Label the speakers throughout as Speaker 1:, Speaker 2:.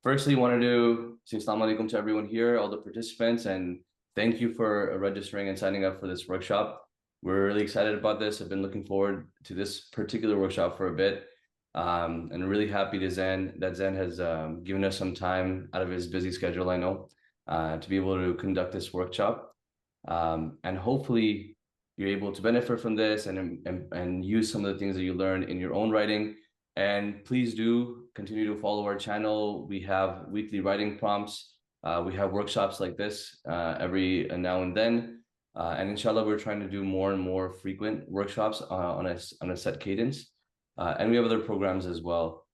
Speaker 1: Firstly, wanted to say Assalamu alaikum to everyone here, all the participants, and thank you for registering and signing up for this workshop. We're really excited about this. I've been looking forward to this particular workshop for a bit, and really happy that Zen has given us some time out of his busy schedule, I know, to be able to conduct this workshop. And hopefully you're able to benefit from this and use some of the things that you learned in your own writing. And please do continue to follow our channel. We have weekly writing prompts. We have workshops like this every now and then. And inshallah, we're trying to do more and more frequent workshops on a set cadence. And we have other programs as well.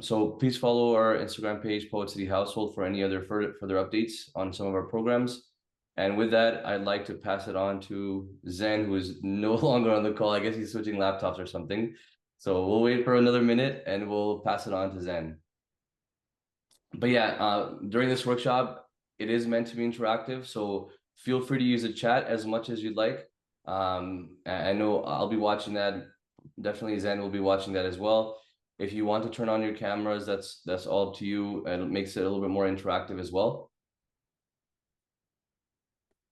Speaker 1: So please follow our Instagram page, Poet City Household, for any other further updates on some of our programs. And with that, I'd like to pass it on to Zen, who is no longer on the call. I guess he's switching laptops or something. So we'll wait for another minute and we'll pass it on to Zen. But yeah, during this workshop, it is meant to be interactive. So feel free to use the chat as much as you'd like. I know I'll be watching that. Definitely Zen will be watching that as well. If you want to turn on your cameras, that's all up to you. And it makes it a little bit more interactive as well.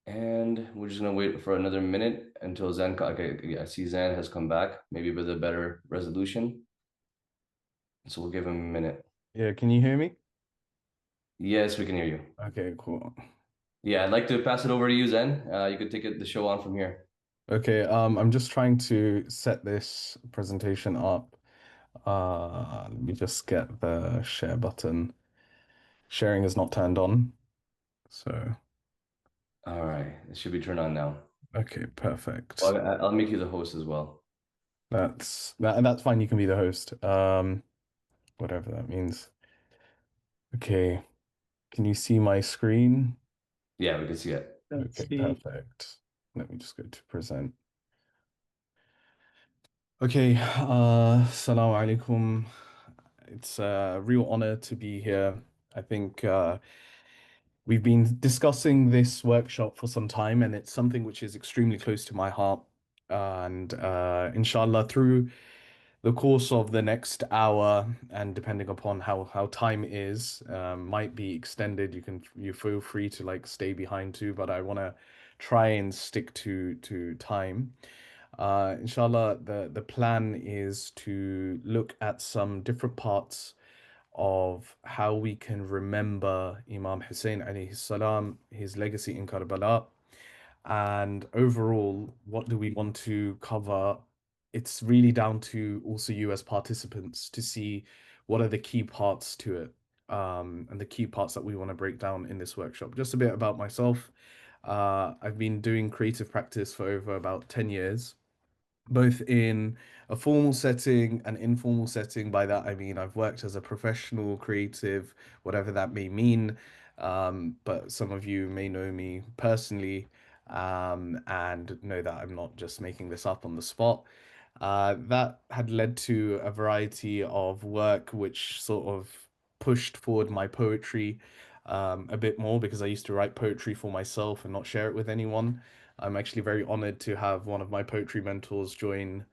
Speaker 1: And we're just gonna wait for another minute until Zen. Okay, yeah, I see Zen has come back, maybe with a better resolution. So we'll give him a minute.
Speaker 2: Yeah, can you hear me?
Speaker 1: Yes, we can hear you.
Speaker 2: Okay, cool.
Speaker 1: Yeah, I'd like to pass it over to you, Zen. You could take the show on from here.
Speaker 2: Okay, I'm just trying to set this presentation up. Let me just get the share button. Sharing is not turned on. So,
Speaker 1: All right, it should be turned on now.
Speaker 2: okay, perfect.
Speaker 1: Well, I'll make you the host as well.
Speaker 2: That's fine. You can be the host. Whatever that means. Okay, can you see my screen?
Speaker 1: Yeah, we can see it.
Speaker 2: Okay,
Speaker 3: Let's see.
Speaker 2: perfect. Let me just go to present. Okay, Assalamu alaikum. It's a real honor to be here. I think we've been discussing this workshop for some time, and it's something which is extremely close to my heart. And inshallah, through the course of the next hour, and depending upon how time is, might be extended. You feel free to like stay behind too, but I want to try and stick to time. Inshallah, the plan is to look at some different parts of how we can remember Imam Hussein alayhi salam, his legacy in Karbala, and overall, what do we want to cover? It's really down to also you as participants to see what are the key parts to it, and the key parts that we want to break down in this workshop. Just a bit about myself. I've been doing creative practice for over about 10 years, both in a formal setting and informal setting. By that, I mean I've worked as a professional creative, whatever that may mean. But some of you may know me personally, and know that I'm not just making this up on the spot. That had led to a variety of work which sort of pushed forward my poetry a bit more because I used to write poetry for myself and not share it with anyone. I'm actually very honored to have one of my poetry mentors join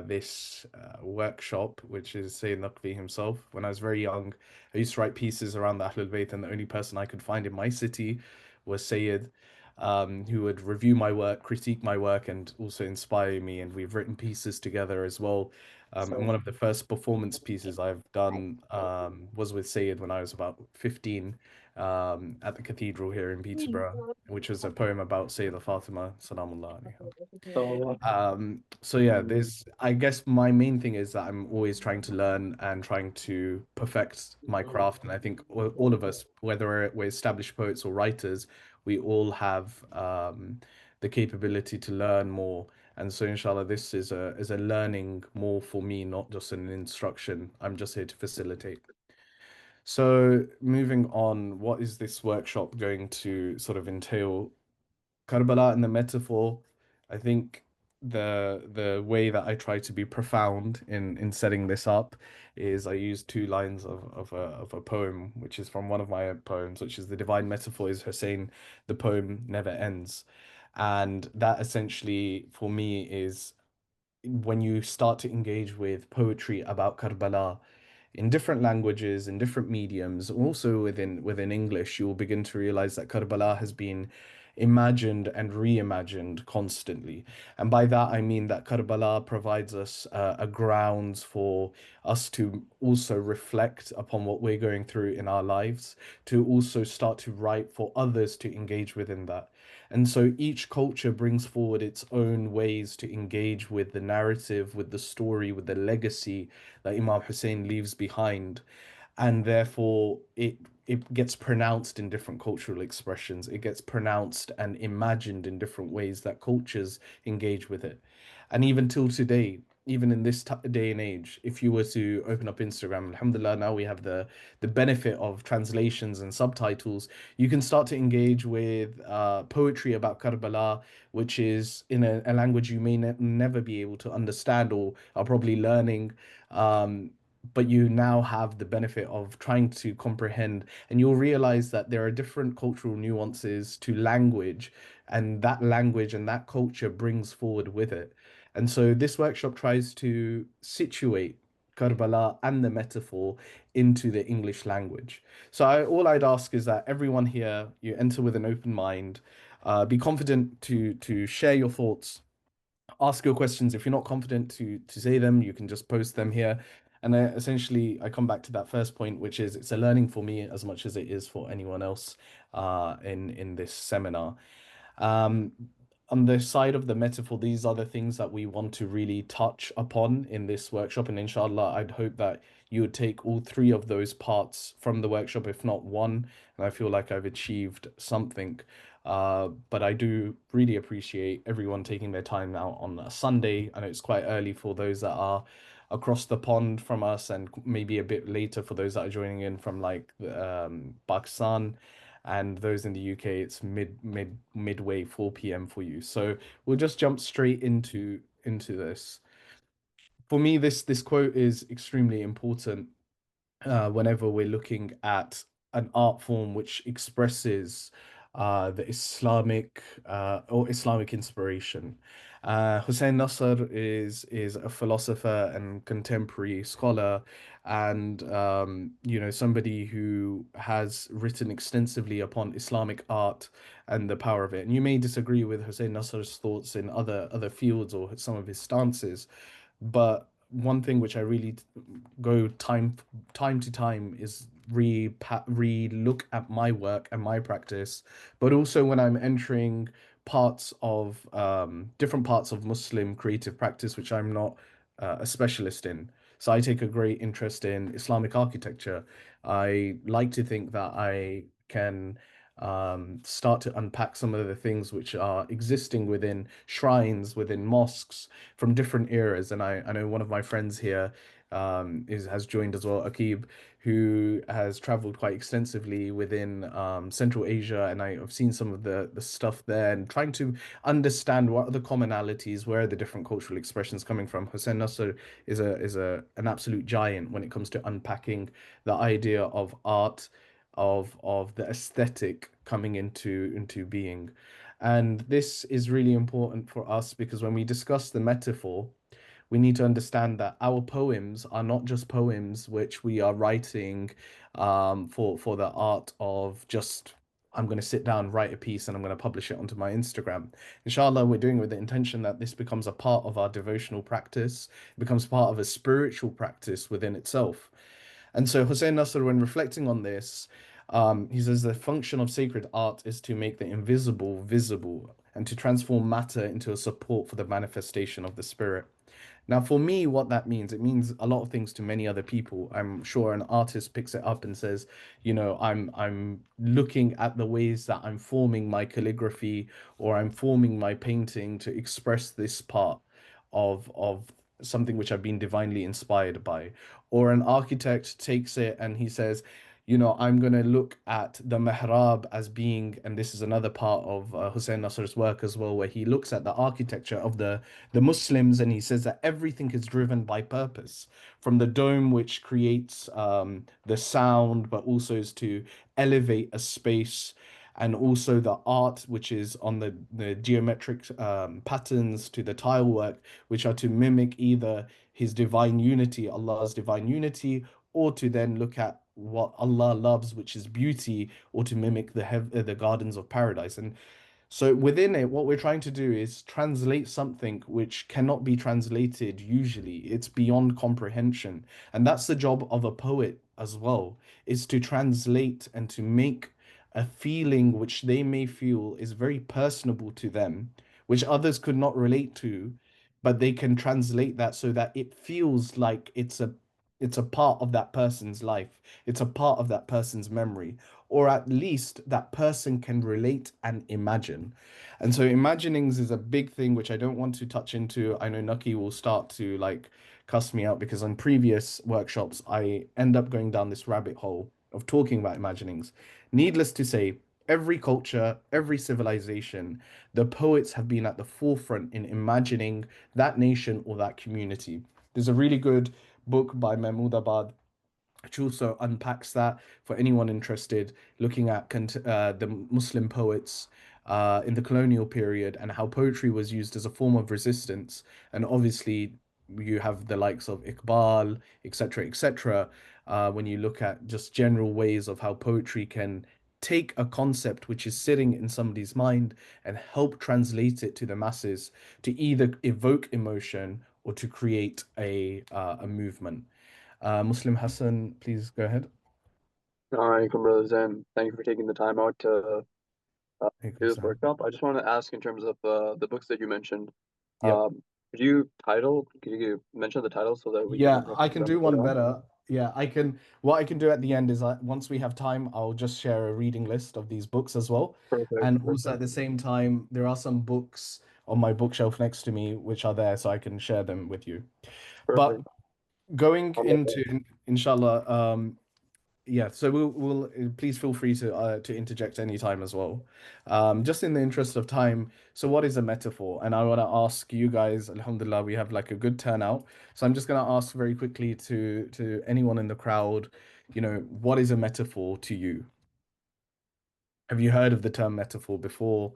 Speaker 2: this workshop, which is Sayyid Naqvi himself. When I was very young, I used to write pieces around the Ahlul Bayt, and the only person I could find in my city was Sayyid, who would review my work, critique my work, and also inspire me. And we've written pieces together as well. And one of the first performance pieces I've done was with Sayyid when I was about 15 at the cathedral here in Peterborough, which was a poem about Sayyidah Fatima, Salamullah alaiha.
Speaker 3: So,
Speaker 2: So yeah, there's, I guess my main thing is that I'm always trying to learn and trying to perfect my craft. And I think all of us, whether we're established poets or writers, we all have the capability to learn more. And so inshallah, this is a learning more for me, not just an instruction. I'm just here to facilitate. So moving on, what is this workshop going to sort of entail? Karbala and the metaphor, I think the way that I try to be profound in setting this up is I use two lines of a poem, which is from one of my poems, which is the divine metaphor is Hussein, the poem never ends. And that essentially for me is when you start to engage with poetry about Karbala, in different languages, in different mediums, also within English, you will begin to realize that Karbala has been imagined and reimagined constantly. And by that, I mean that Karbala provides us a grounds for us to also reflect upon what we're going through in our lives, to also start to write for others to engage within that. And so each culture brings forward its own ways to engage with the narrative, with the story, with the legacy that Imam Hussein leaves behind, and therefore it gets pronounced in different cultural expressions. It gets pronounced and imagined in different ways that cultures engage with it. And even till today, even in this day and age, if you were to open up Instagram, alhamdulillah, now we have the benefit of translations and subtitles. You can start to engage with poetry about Karbala, which is in a language you may never be able to understand or are probably learning. But you now have the benefit of trying to comprehend, and you'll realize that there are different cultural nuances to language and that culture brings forward with it. And so this workshop tries to situate Karbala and the metaphor into the English language. So all I'd ask is that everyone here, you enter with an open mind, be confident to share your thoughts, ask your questions. If you're not confident to say them, you can just post them here. And essentially, I come back to that first point, which is it's a learning for me as much as it is for anyone else in this seminar. Um, on the side of the metaphor, these are the things that we want to really touch upon in this workshop. And inshallah, I'd hope that you would take all three of those parts from the workshop, if not one. And I feel like I've achieved something. But I do really appreciate everyone taking their time out on a Sunday. I know it's quite early for those that are across the pond from us, and maybe a bit later for those that are joining in from like Pakistan, and those in the UK, it's midway 4 p.m. for you. So we'll just jump straight into this. For me, this quote is extremely important whenever we're looking at an art form which expresses the Islamic or Islamic inspiration. Hussein Nasr is a philosopher and contemporary scholar, and somebody who has written extensively upon Islamic art and the power of it. And you may disagree with Hussein Nasr's thoughts in other fields or some of his stances, but one thing which I really go time to time is re-look at my work and my practice, but also when I'm entering parts of different parts of Muslim creative practice, which I'm not a specialist in. So I take a great interest in Islamic architecture. I like to think that I can start to unpack some of the things which are existing within shrines, within mosques from different eras. And I know one of my friends here has joined as well, Akib, who has traveled quite extensively within Central Asia, and I've seen some of the stuff there and trying to understand what are the commonalities, where are the different cultural expressions coming from. Hussein Nasr is an absolute giant when it comes to unpacking the idea of art, of the aesthetic coming into being. And this is really important for us because when we discuss the metaphor, we need to understand that our poems are not just poems which we are writing for the art of just I'm going to sit down, write a piece, and I'm going to publish it onto my Instagram. Inshallah, we're doing it with the intention that this becomes a part of our devotional practice, it becomes part of a spiritual practice within itself. And so Hussein Nasr, when reflecting on this, he says the function of sacred art is to make the invisible visible and to transform matter into a support for the manifestation of the spirit. Now, for me, what that means, it means a lot of things to many other people. I'm sure an artist picks it up and says, I'm looking at the ways that I'm forming my calligraphy or I'm forming my painting to express this part of something which I've been divinely inspired by. Or an architect takes it and he says, I'm going to look at the mihrab as being, and this is another part of Hussein Nasr's work as well, where he looks at the architecture of the Muslims and he says that everything is driven by purpose, from the dome, which creates the sound, but also is to elevate a space, and also the art, which is on the geometric patterns, to the tile work, which are to mimic either his divine unity, Allah's divine unity, or to then look at what Allah loves, which is beauty, or to mimic the gardens of paradise. And so within it, what we're trying to do is translate something which cannot be translated usually. It's beyond comprehension. And that's the job of a poet as well, is to translate and to make a feeling which they may feel is very personable to them, which others could not relate to, but they can translate that so that it feels like it's a part of that person's life. It's a part of that person's memory, or at least that person can relate and imagine. And so imaginings is a big thing which I don't want to touch into. I know Nucky will start to like cuss me out because on previous workshops I end up going down this rabbit hole of talking about imaginings. Needless to say, every culture, every civilization, the poets have been at the forefront in imagining that nation or that community. There's a really good book by Mahmoud Abad which also unpacks that for anyone interested, looking at the Muslim poets in the colonial period and how poetry was used as a form of resistance. And obviously, you have the likes of Iqbal, etc., etc. When you look at just general ways of how poetry can take a concept which is sitting in somebody's mind and help translate it to the masses to either evoke emotion or to create a movement. Muslim Hassan, please go ahead.
Speaker 3: Alaikum, brother Zain. Thank you for taking the time out to
Speaker 2: Alaikum
Speaker 3: do this
Speaker 2: salam.
Speaker 3: workshop. I just want to ask in terms of the books that you mentioned,
Speaker 2: Yep.
Speaker 3: could you mention the title so that we can
Speaker 2: Yeah,
Speaker 3: look up
Speaker 2: I can
Speaker 3: them
Speaker 2: do
Speaker 3: later
Speaker 2: one
Speaker 3: on?
Speaker 2: better. Yeah, I can. What I can do at the end is once we have time, I'll just share a reading list of these books as well.
Speaker 3: Perfect,
Speaker 2: And also at
Speaker 3: perfect,
Speaker 2: the same time, there are some books on my bookshelf next to me which are there, so I can share them with you. But
Speaker 3: perfect.
Speaker 2: going
Speaker 3: I love
Speaker 2: into,
Speaker 3: that.
Speaker 2: inshallah, yeah, so we'll please feel free to interject anytime as well. Just in the interest of time, so what is a metaphor? And I want to ask you guys, Alhamdulillah, we have like a good turnout. So I'm just gonna ask very quickly to anyone in the crowd, what is a metaphor to you? Have you heard of the term metaphor before?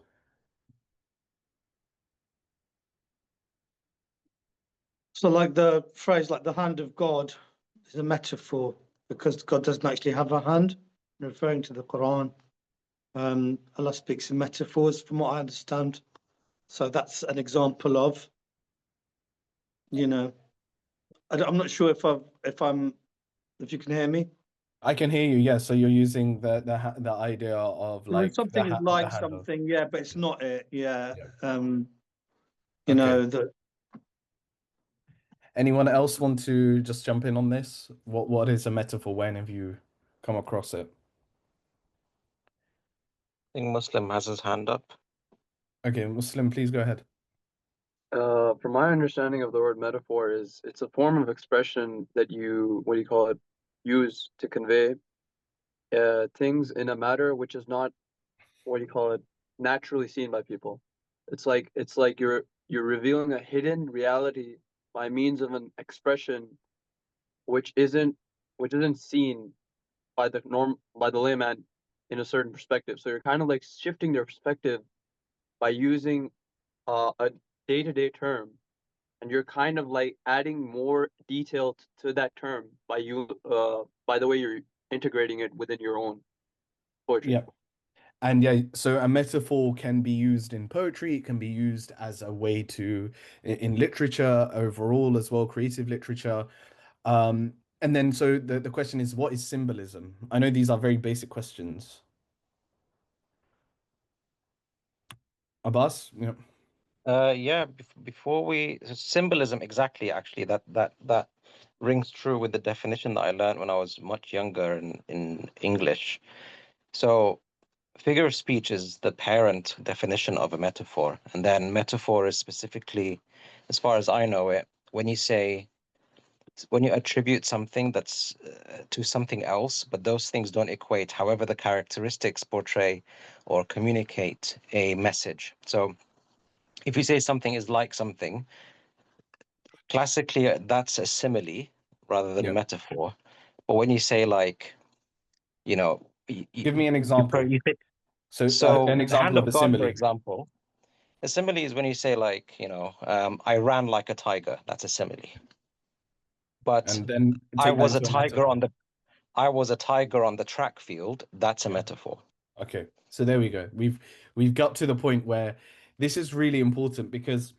Speaker 4: So, like the phrase, like the hand of God is a metaphor because God doesn't actually have a hand, referring to the Quran. Allah speaks in metaphors, from what I understand. So that's an example of, you know, I'm not sure if you can hear me.
Speaker 2: I can hear you, yes. So you're using the idea of
Speaker 4: When
Speaker 2: like
Speaker 4: something is
Speaker 2: the
Speaker 4: like
Speaker 2: hand of,
Speaker 4: something, yeah, but it's not it. Yeah.
Speaker 2: yeah.
Speaker 4: You
Speaker 2: Okay.
Speaker 4: know, that
Speaker 2: Anyone else want to just jump in on this? What is a metaphor? When have you come across it?
Speaker 5: Think Muslim has his hand up.
Speaker 2: Okay, Muslim, please go ahead.
Speaker 3: From my understanding of the word metaphor is it's a form of expression that you, what do you call it, use to convey things in a matter which is not, what do you call it, naturally seen by people. It's like you're revealing a hidden reality by means of an expression which isn't which isn't seen by the layman in a certain perspective. So you're kind of like shifting their perspective by using a day-to-day term, and you're kind of like adding more detail to that term by the way you're integrating it within your own poetry.
Speaker 2: Yeah. And yeah, so a metaphor can be used in poetry, it can be used as a way to in literature overall as well, creative literature. And then so the question is, what is symbolism? I know these are very basic questions. Abbas, yeah.
Speaker 5: Yeah, before symbolism exactly actually that rings true with the definition that I learned when I was much younger in English. So figure of speech is the parent definition of a metaphor, and then metaphor is specifically, as far as I know it, when you attribute something that's to something else, but those things don't equate. However, the characteristics portray or communicate a message. So if you say something is like something, classically that's a simile rather than a
Speaker 2: Yeah.
Speaker 5: metaphor. But when you say like, you know,
Speaker 2: Give me an example.
Speaker 5: you say,
Speaker 2: So
Speaker 5: so
Speaker 2: an
Speaker 5: the hand
Speaker 2: example of
Speaker 5: of
Speaker 2: a
Speaker 5: God, for
Speaker 2: simile.
Speaker 5: example, a simile is when you say like, I ran like a tiger. That's a simile. But
Speaker 2: And then
Speaker 5: I
Speaker 2: take that
Speaker 5: was a
Speaker 2: into a
Speaker 5: tiger
Speaker 2: metaphor.
Speaker 5: on the I was a tiger on the track field. That's a
Speaker 2: Yeah.
Speaker 5: metaphor.
Speaker 2: Okay, so there we go. We've got to the point where this is really important because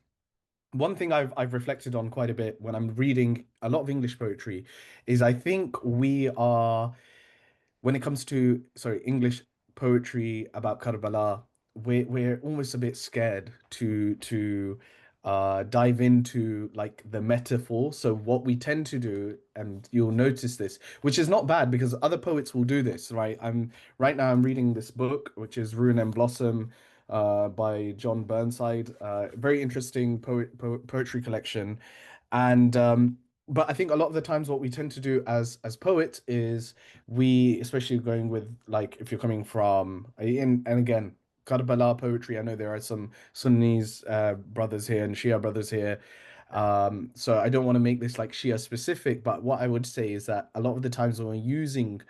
Speaker 2: one thing I've reflected on quite a bit when I'm reading a lot of English poetry is I think we are, when it comes to, sorry, English poetry about Karbala, we're almost a bit scared to dive into like the metaphor. So what we tend to do, and you'll notice this, which is not bad because other poets will do this, right? I'm reading this book, which is Rune and Blossom, by John Burnside. Very interesting poetry collection, and but I think a lot of the times what we tend to do as poets is we, especially going with like if you're coming from and again Karbala poetry, I know there are some Sunnis brothers here and Shia brothers here. So I don't want to make this like Shia specific, but what I would say is that a lot of the times when we're using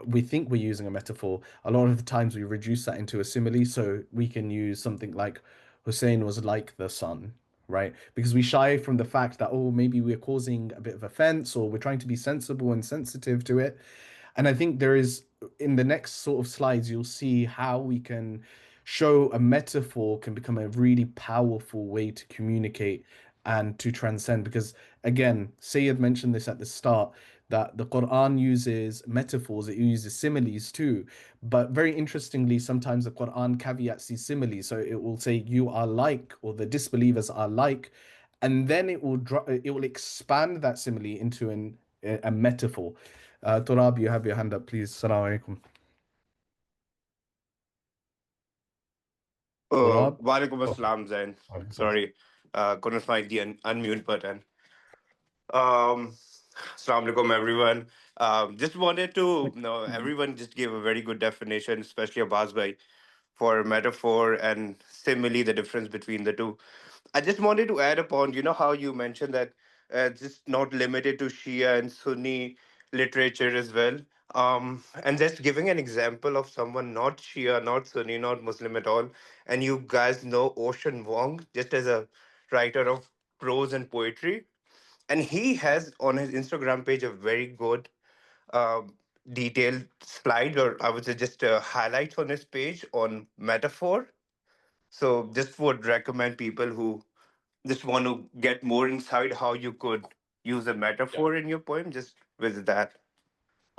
Speaker 2: we think we're using a metaphor, a lot of the times we reduce that into a simile. So we can use something like Hussein was like the sun, right? Because we shy from the fact that, oh, maybe we're causing a bit of offense or we're trying to be sensible and sensitive to it. And I think there is, in the next sort of slides, you'll see how we can show a metaphor can become a really powerful way to communicate and to transcend. Because again, Sayyid mentioned this at the start, that the Quran uses metaphors, it uses similes too. But very interestingly, sometimes the Quran caveats these similes. So it will say, you are like, or the disbelievers are like, and then it will expand that simile into a metaphor. Turab, you have your hand up, please. Assalamu alaikum. Turab?
Speaker 6: Walaikum
Speaker 2: Oh,
Speaker 6: assalam, Zain.
Speaker 2: sorry, sorry.
Speaker 6: Sorry, couldn't find the unmute button. Um, Assalamu alaikum, everyone. Just wanted to know, everyone just gave a very good definition, especially Abbas bhai, for metaphor and simile, the difference between the two. I just wanted to add upon, you know, how you mentioned that it's just not limited to Shia and Sunni literature as well. And just giving an example of someone not Shia, not Sunni, not Muslim at all. And you guys know Ocean Wong, just as a writer of prose and poetry. And he has on his Instagram page a very good um detailed slide, or I would say just highlights on his page on metaphor. So just would recommend people who just want to get more inside how you could use a metaphor in your poem, just visit that.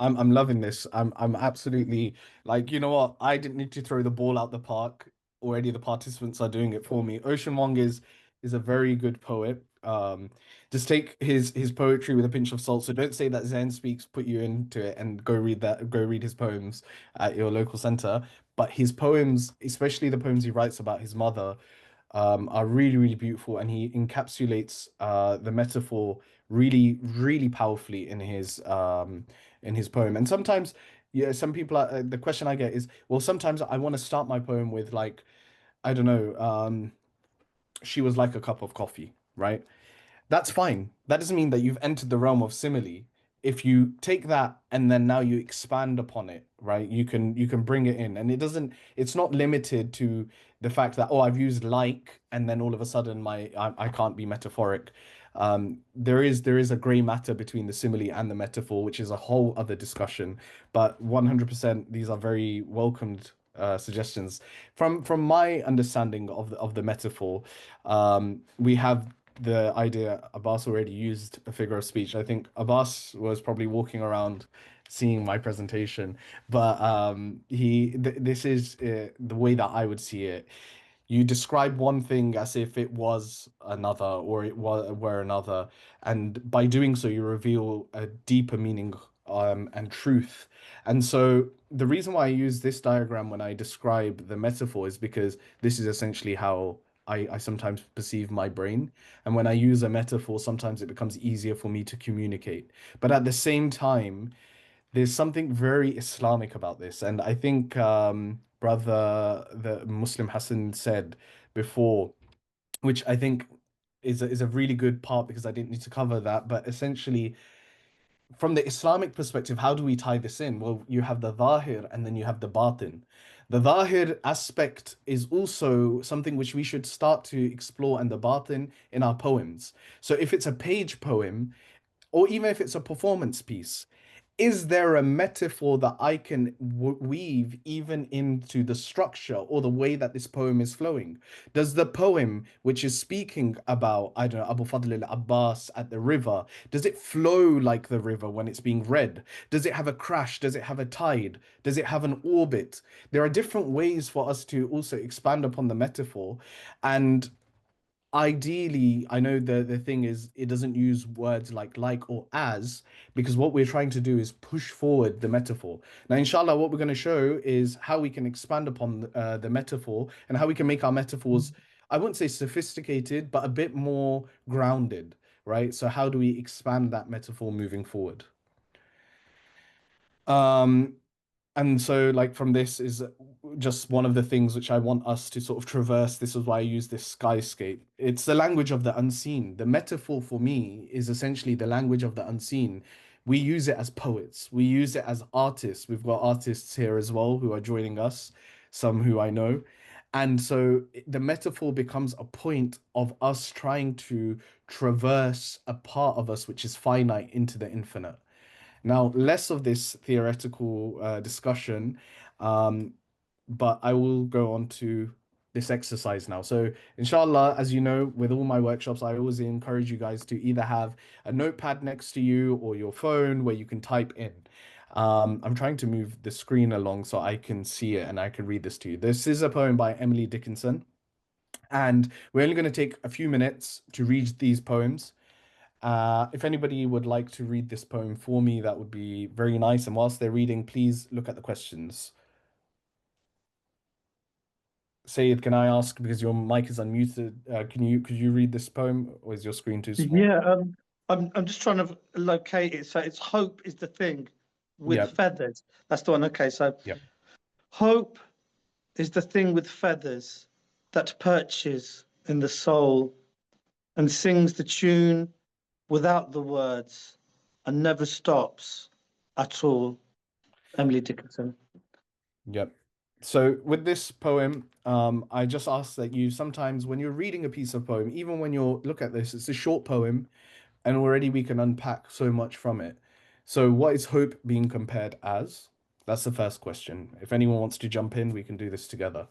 Speaker 2: I'm loving this. I'm absolutely like, you know what? I didn't need to throw the ball out the park. Already the participants are doing it for me. Ocean Wong is a very good poet. Just take his poetry with a pinch of salt. So don't say that Zen Speaks put you into it and go read his poems at your local center. But his poems, especially the poems he writes about his mother, are really, really beautiful, and he encapsulates the metaphor really, really powerfully in his poem. And sometimes, yeah, some people are, the question I get is, well, sometimes I want to start my poem with like, I don't know, she was like a cup of coffee, right? That's fine. That doesn't mean that you've entered the realm of simile. If you take that and then now you expand upon it, right? You can bring it in. And it's not limited to the fact that, oh, I've used like and then all of a sudden I can't be metaphoric. There is a gray matter between the simile and the metaphor, which is a whole other discussion. But 100% these are very welcomed suggestions. From my understanding of the metaphor, we have the idea. Abbas already used a figure of speech. I think Abbas was probably walking around seeing my presentation, but this is the way that I would see it. You describe one thing as if it was another or it were another, and by doing so, you reveal a deeper meaning and truth. And so the reason why I use this diagram when I describe the metaphor is because this is essentially how I sometimes perceive my brain. And when I use a metaphor, sometimes it becomes easier for me to communicate. But at the same time, there's something very Islamic about this. And I think brother the Muslim Hassan said before, which I think is a really good part because I didn't need to cover that. But essentially, from the Islamic perspective, how do we tie this in? Well, you have the Zahir and then you have the Batin. The Zahir aspect is also something which we should start to explore, and the Batin in our poems. So if it's a page poem, or even if it's a performance piece, is there a metaphor that I can weave even into the structure or the way that this poem is flowing? Does the poem, which is speaking about, I don't know, Abu Fadl al-Abbas at the river, does it flow like the river when it's being read? Does it have a crash? Does it have a tide? Does it have an orbit? There are different ways for us to also expand upon the metaphor. And ideally, I know the thing is it doesn't use words like or as, because what we're trying to do is push forward the metaphor. Now inshallah, what we're going to show is how we can expand upon the metaphor and how we can make our metaphors, I wouldn't say sophisticated, but a bit more grounded, right? So how do we expand that metaphor moving forward? And so, like, from this is just one of the things which I want us to sort of traverse. This is why I use this skyscape. It's the language of the unseen. The metaphor for me is essentially the language of the unseen. We use it as poets, we use it as artists. We've got artists here as well who are joining us, some who I know. And so the metaphor becomes a point of us trying to traverse a part of us which is finite into the infinite. Now, less of this theoretical discussion, um, but I will go on to this exercise now. So, inshallah, as you know, with all my workshops, I always encourage you guys to either have a notepad next to you or your phone where you can type in. I'm trying to move the screen along so I can see it and I can read this to you. This is a poem by Emily Dickinson, and we're only going to take a few minutes to read these poems. If anybody would like to read this poem for me, that would be very nice. And whilst they're reading, please look at the questions. Sayed, can I ask, because your mic is unmuted, could you read this poem, or is your screen too small?
Speaker 4: Yeah, I'm just trying to locate it. So it's hope is the thing with
Speaker 2: Yep.
Speaker 4: feathers. That's the one. Okay, so
Speaker 2: Yep.
Speaker 4: hope is the thing with feathers that perches in the soul and sings the tune without the words and never stops at all. Emily Dickinson.
Speaker 2: Yep. So with this poem, I just ask that you sometimes when you're reading a piece of poem, even when you're look at this, it's a short poem, and already we can unpack so much from it. So what is hope being compared as? That's the first question. If anyone wants to jump in, we can do this together.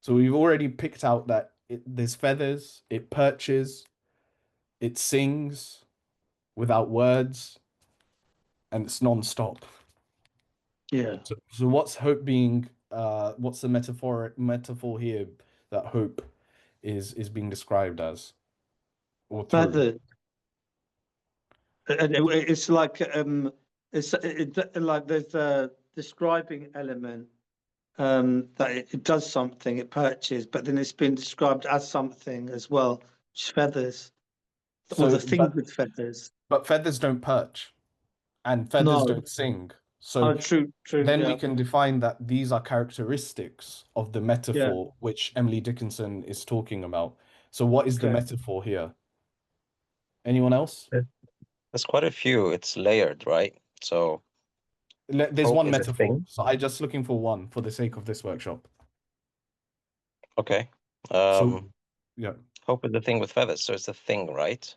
Speaker 2: So we've already picked out that there's feathers, it perches, it sings without words, and it's non-stop.
Speaker 4: Yeah.
Speaker 2: So what's hope being, what's the metaphor here that hope is being described as or through?
Speaker 4: Feathers. And it's like like there's a describing element that it does something, it perches, but then it's been described as something as well, which is feathers, or
Speaker 2: So
Speaker 4: the thing with feathers.
Speaker 2: but feathers don't perch and feathers
Speaker 4: No.
Speaker 2: don't sing. So
Speaker 4: Oh, true,
Speaker 2: then we
Speaker 4: yeah,
Speaker 2: can define that these are characteristics of the
Speaker 4: yeah.
Speaker 2: metaphor which Emily Dickinson is talking about. So what is the
Speaker 4: Okay.
Speaker 2: metaphor here? Anyone else?
Speaker 5: There's quite a few. It's layered, right? So
Speaker 2: There's
Speaker 5: hope
Speaker 2: one
Speaker 5: is a
Speaker 2: metaphor.
Speaker 5: thing.
Speaker 2: So I'm just looking for one for the sake of this workshop.
Speaker 5: Okay.
Speaker 2: So yeah,
Speaker 5: Hope is the thing with feathers. So it's a thing, right?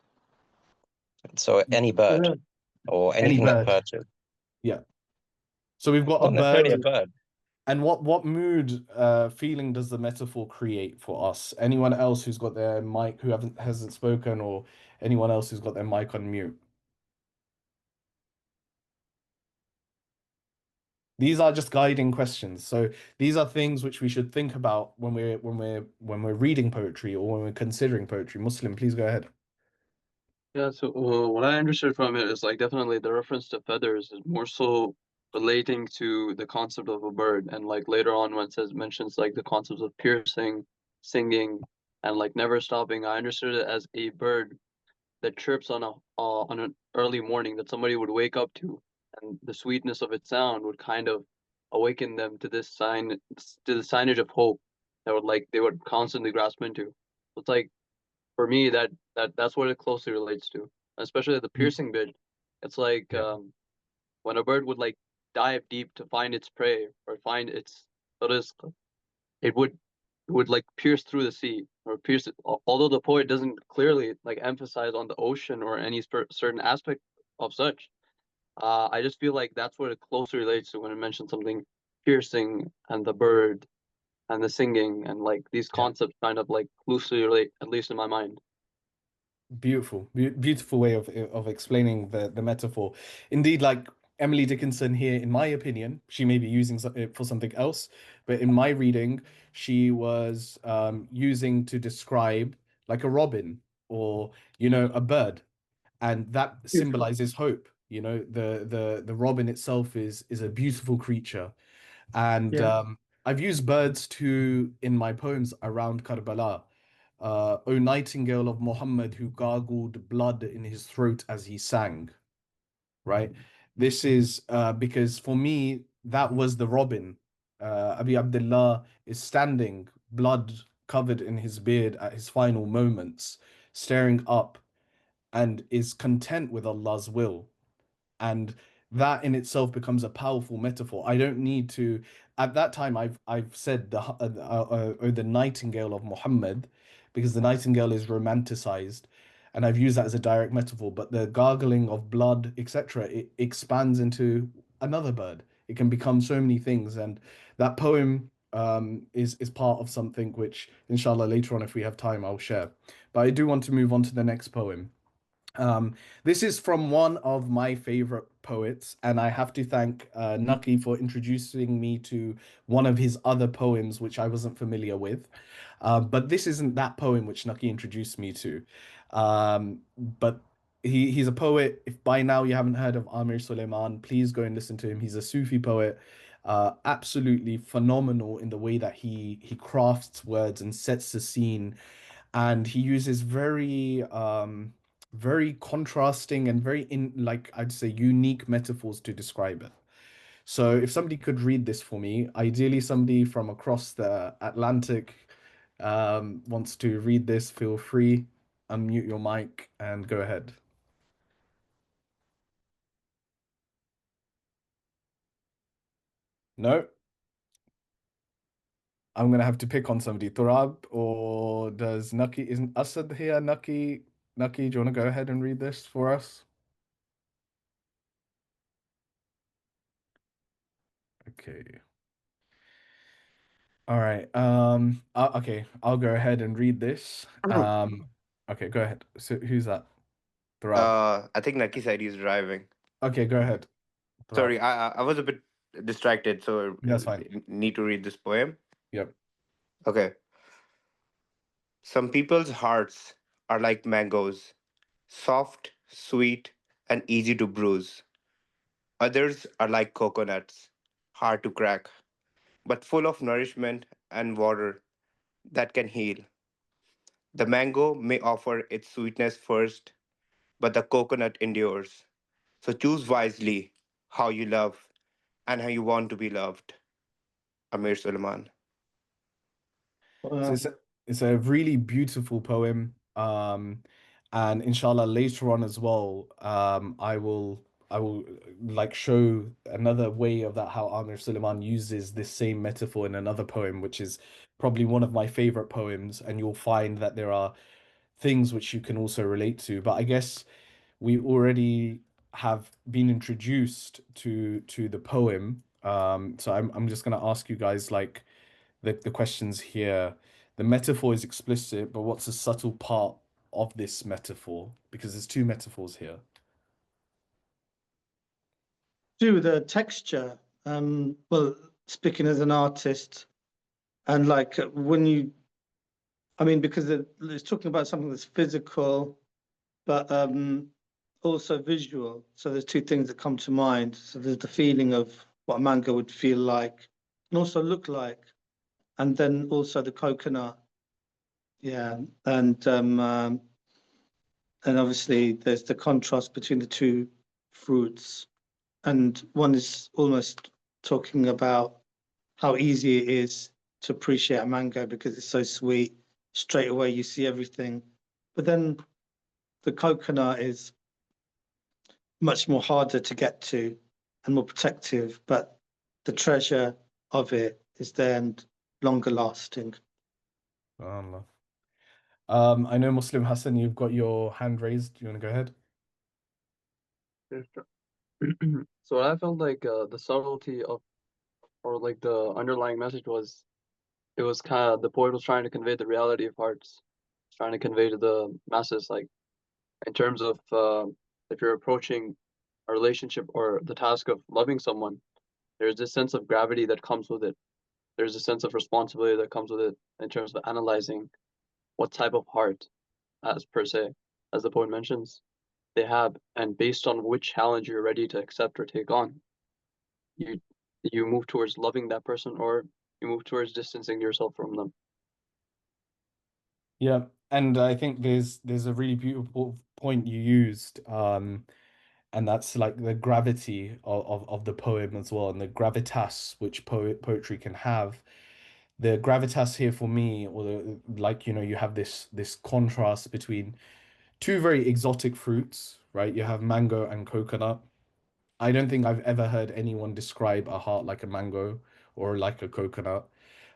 Speaker 5: So any bird
Speaker 4: Yeah.
Speaker 5: or
Speaker 2: any
Speaker 5: anything that
Speaker 2: bird.
Speaker 5: perches.
Speaker 2: Yeah. So we've got a
Speaker 5: Not necessarily a
Speaker 2: bird.
Speaker 5: bird.
Speaker 2: And what mood, feeling does the metaphor create for us? Anyone else who's got their mic who hasn't spoken, or anyone else who's got their mic on mute? These are just guiding questions. So these are things which we should think about when we're reading poetry or when we're considering poetry. Muslim, please go ahead.
Speaker 3: Yeah, so what I understood from it is like definitely the reference to feathers is more so relating to the concept of a bird, and like later on when it says mentions like the concepts of piercing, singing, and like never stopping, I understood it as a bird that chirps on an early morning that somebody would wake up to, and the sweetness of its sound would kind of awaken them to this sign to the signage of hope that would like they would constantly grasp into. So it's like for me that's what it closely relates to, especially the piercing bit. It's like
Speaker 2: Yeah.
Speaker 3: when a bird would like dive deep to find its prey or find its rizq, it would like pierce through the sea or pierces. Although the poet doesn't clearly like emphasize on the ocean or any certain aspect of such, I just feel like that's what it closely relates to when it mentions something piercing and the bird and the singing, and like these
Speaker 2: Yeah.
Speaker 3: concepts kind of like loosely relate, at least in my mind.
Speaker 2: Beautiful, beautiful way of explaining the metaphor. Indeed, like Emily Dickinson here, in my opinion, she may be using it for something else, but in my reading, she was using to describe like a robin or a bird, and that
Speaker 4: Beautiful.
Speaker 2: symbolizes hope. The robin itself is a beautiful creature, and
Speaker 4: Yeah.
Speaker 2: I've used birds too in my poems around Karbala. O nightingale of Muhammad who gargled blood in his throat as he sang, right? This is because for me, that was the robin. Abi Abdullah is standing, blood covered in his beard at his final moments, staring up and is content with Allah's will. And that in itself becomes a powerful metaphor. I don't need to. At that time, I've said the nightingale of Muhammad, because the nightingale is romanticized, and I've used that as a direct metaphor. But the gargling of blood, etc., it expands into another bird. It can become so many things, and that poem is part of something which, inshallah, later on, if we have time, I'll share. But I do want to move on to the next poem. This is from one of my favorite poets, and I have to thank Nucky for introducing me to one of his other poems, which I wasn't familiar with. But this isn't that poem which Nucky introduced me to. But he's a poet. If by now you haven't heard of Amir Suleiman, please go and listen to him. He's a Sufi poet, absolutely phenomenal in the way that he crafts words and sets the scene, and he uses very contrasting and very like I'd say unique metaphors to describe it. So if somebody could read this for me, ideally somebody from across the Atlantic wants to read this, feel free, unmute your mic and go ahead. No, I'm gonna have to pick on somebody. Turab, or does Nucky, isn't Asad here? Nucky, do you want to go ahead and read this for us? Okay. All right. Okay, I'll go ahead and read this. Okay, go ahead. So who's that? Turab.
Speaker 6: I think Naki said he's driving.
Speaker 2: Okay, go ahead. Turab.
Speaker 6: Sorry, I was a bit distracted, so
Speaker 2: That's fine.
Speaker 6: need to read this poem.
Speaker 2: Yep.
Speaker 6: Okay. Some people's hearts are like mangoes, soft, sweet, and easy to bruise. Others are like coconuts, hard to crack, but full of nourishment and water that can heal. The mango may offer its sweetness first, but the coconut endures. So choose wisely how you love and how you want to be loved. Amir Suleiman.
Speaker 2: So it's a really beautiful poem. And inshallah later on as well, I will like show another way of that, how Amir Suleiman uses this same metaphor in another poem, which is probably one of my favorite poems, and you'll find that there are things which you can also relate to. But I guess we already have been introduced to the poem. So I'm just gonna ask you guys like the questions here. The metaphor is explicit, but what's a subtle part of this metaphor? Because there's two metaphors here.
Speaker 4: Do with the texture. Well, speaking as an artist, and like when you, I mean, because it's talking about something that's physical, but also visual. So there's two things that come to mind. So there's the feeling of what a mango would feel like and also look like, and then also the coconut. Yeah, and obviously there's the contrast between the two fruits, and one is almost talking about how easy it is to appreciate a mango because it's so sweet. Straight away you see everything, but then the coconut is much more harder to get to and more protective, but the treasure of it is there and longer lasting.
Speaker 2: Allah. I know Muslim Hassan, you've got your hand raised. Do you want to go ahead?
Speaker 3: So what I felt like the subtlety of, or like the underlying message was, it was kind of, the poet was trying to convey the reality of hearts, trying to convey to the masses, like in terms of if you're approaching a relationship or the task of loving someone, there's this sense of gravity that comes with it. There's a sense of responsibility that comes with it in terms of analyzing what type of heart, as per se, as the poet mentions, they have, and based on which challenge you're ready to accept or take on, you you move towards loving that person, or you move towards distancing yourself from them.
Speaker 2: Yeah, and I think there's a really beautiful point you used, and that's like the gravity of the poem as well, and the gravitas which poetry can have. The gravitas here for me, or like you have this contrast between two very exotic fruits, right? You have mango and coconut. I don't think I've ever heard anyone describe a heart like a mango or like a coconut.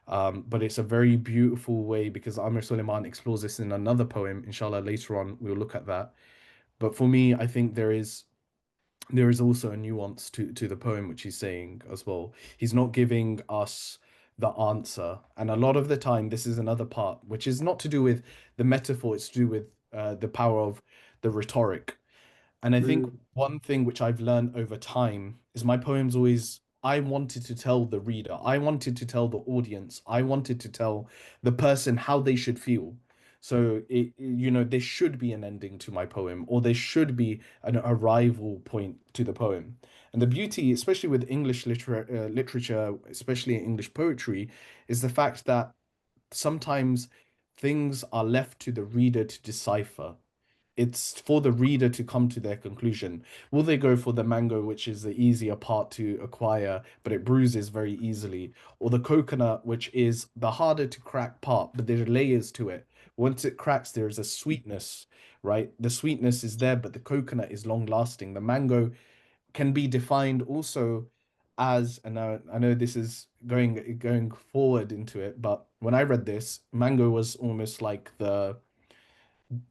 Speaker 2: But it's a very beautiful way because Amir Suleiman explores this in another poem. Inshallah, later on we'll look at that. But for me, I think there is also a nuance to the poem which he's saying as well. He's not giving us the answer, and a lot of the time, this is another part which is not to do with the metaphor. It's to do with the power of the rhetoric. And I think
Speaker 3: Mm.
Speaker 2: one thing which I've learned over time is my poems always, I wanted to tell the reader, I wanted to tell the audience, I wanted to tell the person how they should feel. So there should be an ending to my poem, or there should be an arrival point to the poem. And the beauty, especially with English literature, especially in English poetry, is the fact that sometimes things are left to the reader to decipher. It's for the reader to come to their conclusion. Will they go for the mango, which is the easier part to acquire, but it bruises very easily, or the coconut, which is the harder to crack part, but there are layers to it. Once it cracks, there is a sweetness, right? The sweetness is there, but the coconut is long lasting. The mango can be defined also as, and now I know this is going forward into it, but when I read this, mango was almost like the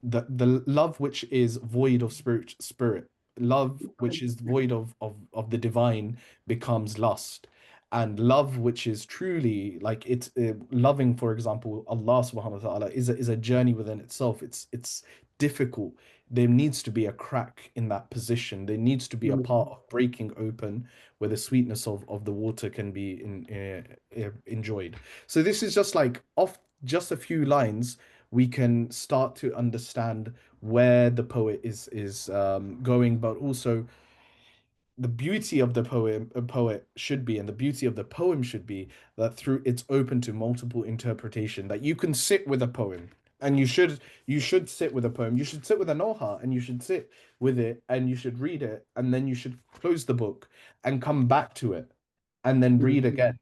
Speaker 2: love which is void of spirit, love which is void of the divine becomes lust, and love which is truly like it's loving, for example, Allah subhanahu wa ta'ala is a journey within itself. It's difficult. There needs to be a crack in that position. There needs to be a
Speaker 3: Mm.
Speaker 2: part of breaking open where the sweetness of the water can be enjoyed. So this is just like off just a few lines we can start to understand where the poet is going, but also the beauty of the poet should be, and the beauty of the poem should be that through it's open to multiple interpretation. That you can sit with a poem, and you should sit with a poem. You should sit with a noha, and you should sit with it, and you should read it, and then you should close the book and come back to it, and then
Speaker 3: Mm.
Speaker 2: read again.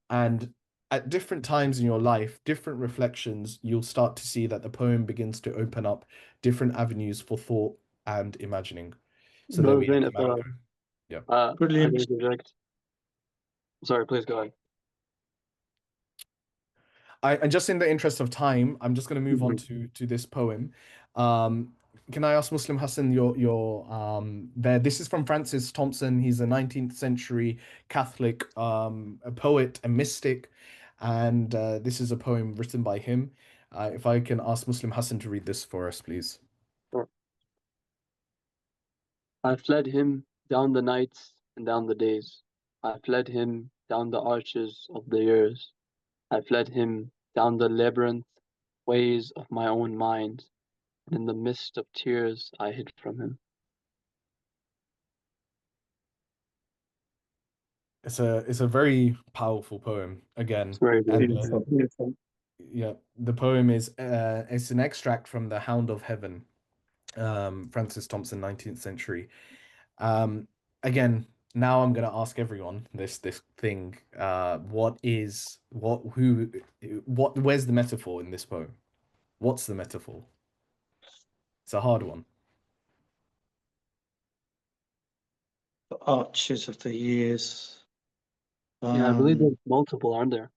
Speaker 2: And at different times in your life, different reflections, you'll start to see that the poem begins to open up different avenues for thought and imagining. So there
Speaker 3: Brother
Speaker 2: we have
Speaker 3: Zain,
Speaker 2: the
Speaker 3: if
Speaker 2: mango. Yeah.
Speaker 3: I can
Speaker 4: Brilliant.
Speaker 3: interject. Sorry, please go ahead.
Speaker 2: And just in the interest of time, I'm just going to move on to this poem. Um, can I ask Muslim Hassan your there? This is from Francis Thompson. He's a 19th century Catholic a poet, a mystic, and this is a poem written by him. If I can ask Muslim Hassan to read this for us, please.
Speaker 3: Sure. I fled him down the nights and down the days. I fled him down the arches of the years. I fled him down the labyrinth ways of my own mind, and in the mist of tears I hid from him.
Speaker 2: It's a very powerful poem
Speaker 3: It's
Speaker 2: again,
Speaker 3: very
Speaker 2: and
Speaker 3: beautiful.
Speaker 4: Beautiful.
Speaker 2: yeah, the poem is it's an extract from The Hound of Heaven, Francis Thompson, 19th century. Um, Again, now I'm gonna ask everyone this thing. Where's the metaphor in this poem? What's the metaphor? It's a hard one.
Speaker 4: The arches of the years.
Speaker 3: Yeah, I believe there's
Speaker 4: Um,
Speaker 3: multiple, aren't there?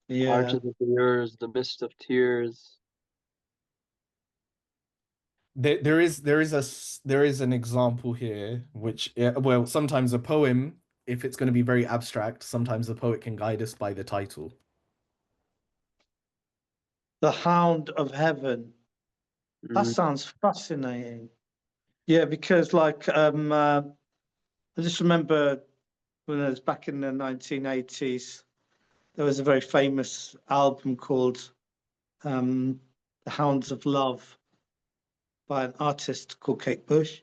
Speaker 4: yeah,
Speaker 3: Arches of the years, the mist of tears.
Speaker 2: there is an example here, which well, sometimes a poem, if it's going to be very abstract, sometimes the poet can guide us by the title.
Speaker 4: The Hound of Heaven. That sounds fascinating. Yeah, because like I just remember when I was back in the 1980s, there was a very famous album called The Hounds of Love by an artist called Kate Bush.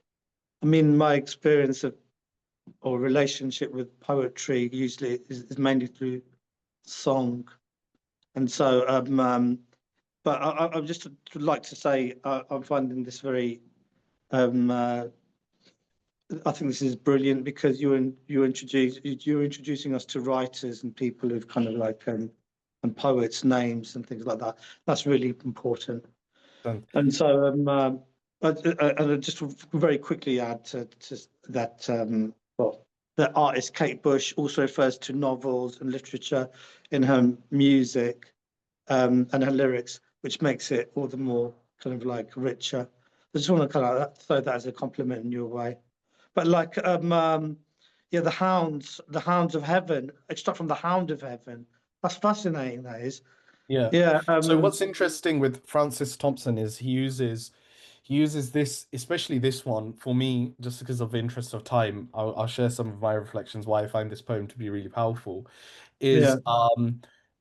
Speaker 4: I mean, my experience of or relationship with poetry usually is mainly through song. And so, but I just would like to say I'm finding this very, I think this is brilliant because you're introducing us to writers and people who've kind of like and poets' names and things like that. That's really important.
Speaker 2: And
Speaker 4: And so, and I just very quickly add to that, well, the artist Kate Bush also refers to novels and literature in her music and her lyrics, which makes it all the more kind of like richer. I just want to kind of throw that as a compliment in your way. But like, yeah, the hounds of heaven. It's not from the Hound of Heaven. That's fascinating. That is,
Speaker 2: yeah.
Speaker 4: yeah.
Speaker 2: So what's interesting with Francis Thompson is he uses this, especially this one, for me, just because of interest of time. I'll share some of my reflections why I find this poem to be really powerful.
Speaker 4: Yeah.
Speaker 2: Is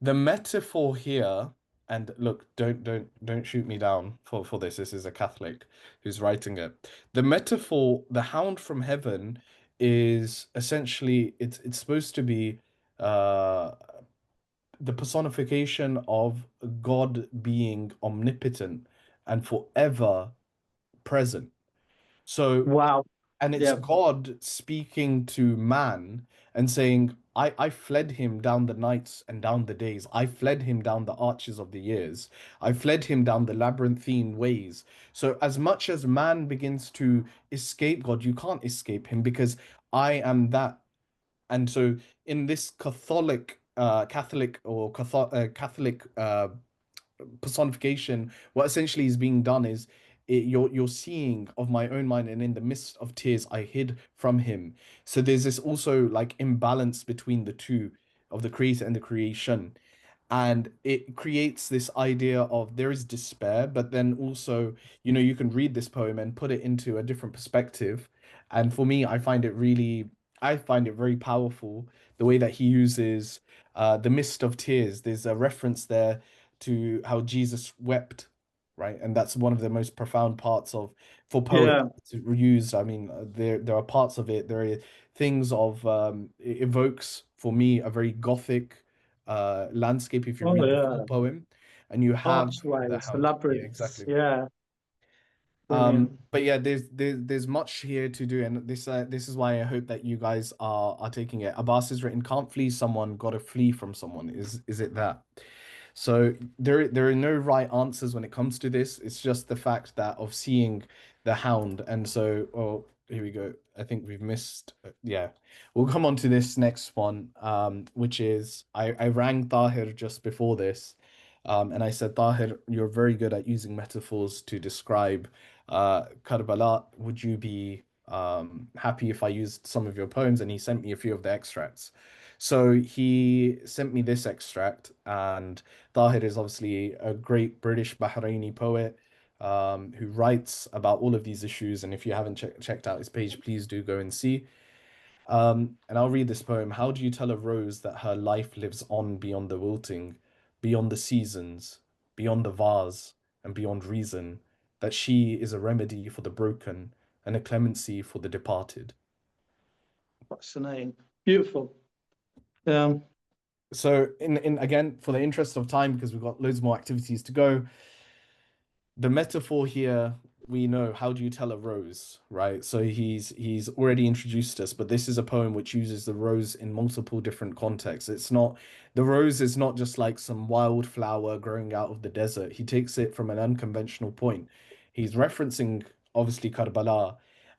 Speaker 2: the metaphor here, and look, don't shoot me down for this. This is a Catholic who's writing it. The metaphor, the hound from heaven, is essentially it's supposed to be uh the personification of God being omnipotent and forever present. So,
Speaker 4: Wow.
Speaker 2: and it's
Speaker 4: Yeah.
Speaker 2: God speaking to man and saying, I fled him down the nights and down the days. I fled him down the arches of the years. I fled him down the labyrinthine ways. So as much as man begins to escape God, you can't escape him because I am that. And so in this Catholic personification, what essentially is being done is you're seeing of my own mind, and in the midst of tears, I hid from him. So there's this also like imbalance between the two of the creator and the creation, and it creates this idea of there is despair, but then also, you can read this poem and put it into a different perspective. And for me, I find it very powerful the way that he uses the mist of tears. There's a reference there to how Jesus wept, right? And that's one of the most profound parts of for poets
Speaker 4: Yeah.
Speaker 2: to use. I mean, there are parts of it. There are things of it evokes for me a very gothic landscape if you
Speaker 4: Oh
Speaker 2: read the full
Speaker 4: yeah.
Speaker 2: poem, and you have the
Speaker 4: Archways, the
Speaker 2: hound. Yeah,
Speaker 4: labyrinths.
Speaker 2: exactly.
Speaker 4: Yeah. Brilliant.
Speaker 2: But yeah, there's much here to do, and this is why I hope that you guys are taking it. Abbas has written, "Can't flee someone, gotta flee from someone." Is it that? So there are no right answers when it comes to this. It's just the fact that of seeing the hound. And so, oh, here we go. I think we've missed. Yeah, we'll come on to this next one, which is I rang Tahir just before this, and I said, Tahir, you're very good at using metaphors to describe Karbala. Would you be happy if I used some of your poems? And he sent me a few of the extracts. So he sent me this extract, and Tahir is obviously a great British Bahraini poet who writes about all of these issues. And if you haven't checked out his page, please do go and see. And I'll read this poem. How do you tell a rose that her life lives on beyond the wilting, beyond the seasons, beyond the vase, and beyond reason, that she is a remedy for the broken and a clemency for the departed?
Speaker 4: Fascinating. Beautiful. Yeah.
Speaker 2: So in again, for the interest of time, because we've got loads more activities to go, the metaphor here, we know, how do you tell a rose, right? So he's already introduced us, but this is a poem which uses the rose in multiple different contexts. It's not, the rose is not just like some wild flower growing out of the desert. He takes it from an unconventional point. He's referencing obviously Karbala,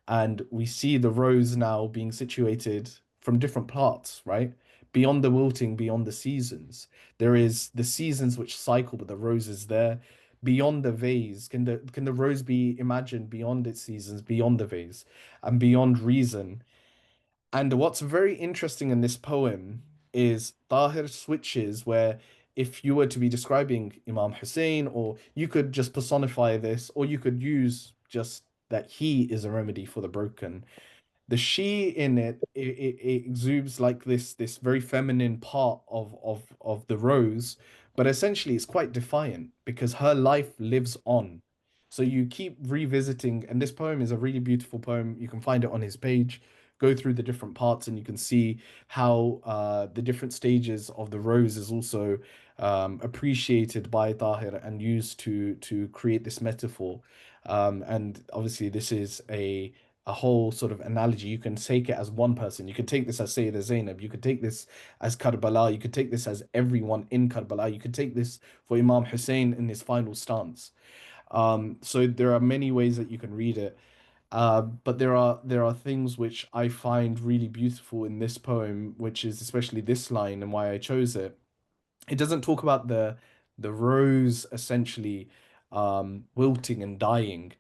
Speaker 2: and we see the rose now being situated from different parts, right? Beyond the wilting, beyond the seasons. There is the seasons which cycle, but the rose is there. beyond the vase? Can the rose be imagined beyond its seasons, beyond the vase, and beyond reason? And what's very interesting in this poem is Tahir switches where if you were to be describing Imam Hussein, or you could just personify this, or you could use just that he is a remedy for the broken. The she in it exudes like this very feminine part of the rose, but essentially it's quite defiant because her life lives on. So you keep revisiting, and this poem is a really beautiful poem. You can find it on his page. Go through the different parts, and you can see how the different stages of the rose is also appreciated by Tahir and used to create this metaphor. And obviously, this is a whole sort of analogy. You can take it as one person. You could take this as Sayyida Zainab. You could take this as Karbala. You could take this as everyone in Karbala. You could take this for Imam Hussein in his final stance. So there are many ways that you can read it. But there are things which I find really beautiful in this poem, which is especially this line and why I chose it. It doesn't talk about the rose essentially wilting and dying.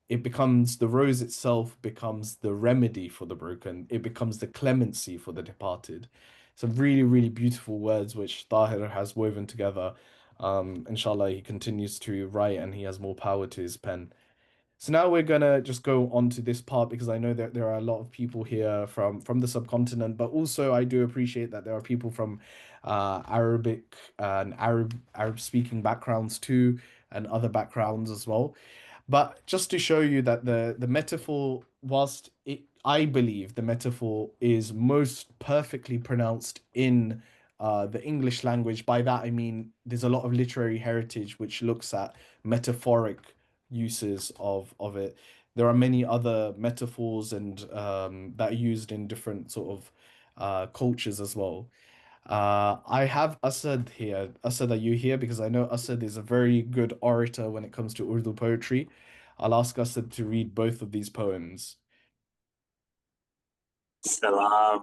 Speaker 2: It becomes the rose itself becomes the remedy for the broken. It becomes the clemency for the departed. Some really, really beautiful words which Tahir has woven together. Inshallah, he continues to write and he has more power to his pen. So now we're gonna just go on to this part because I know that there are a lot of people here from the subcontinent, but also I do appreciate that there are people from Arabic and Arab speaking backgrounds too, and other backgrounds as well. But just to show you that the metaphor, whilst I believe the metaphor is most perfectly pronounced in the English language. By that I mean there's a lot of literary heritage which looks at metaphoric uses of it. There are many other metaphors and that are used in different sort of cultures as well. I have Asad here. Asad, are you here? Because I know Asad is a very good orator when it comes to Urdu poetry. I'll ask Asad to read both of these poems.
Speaker 7: Salam.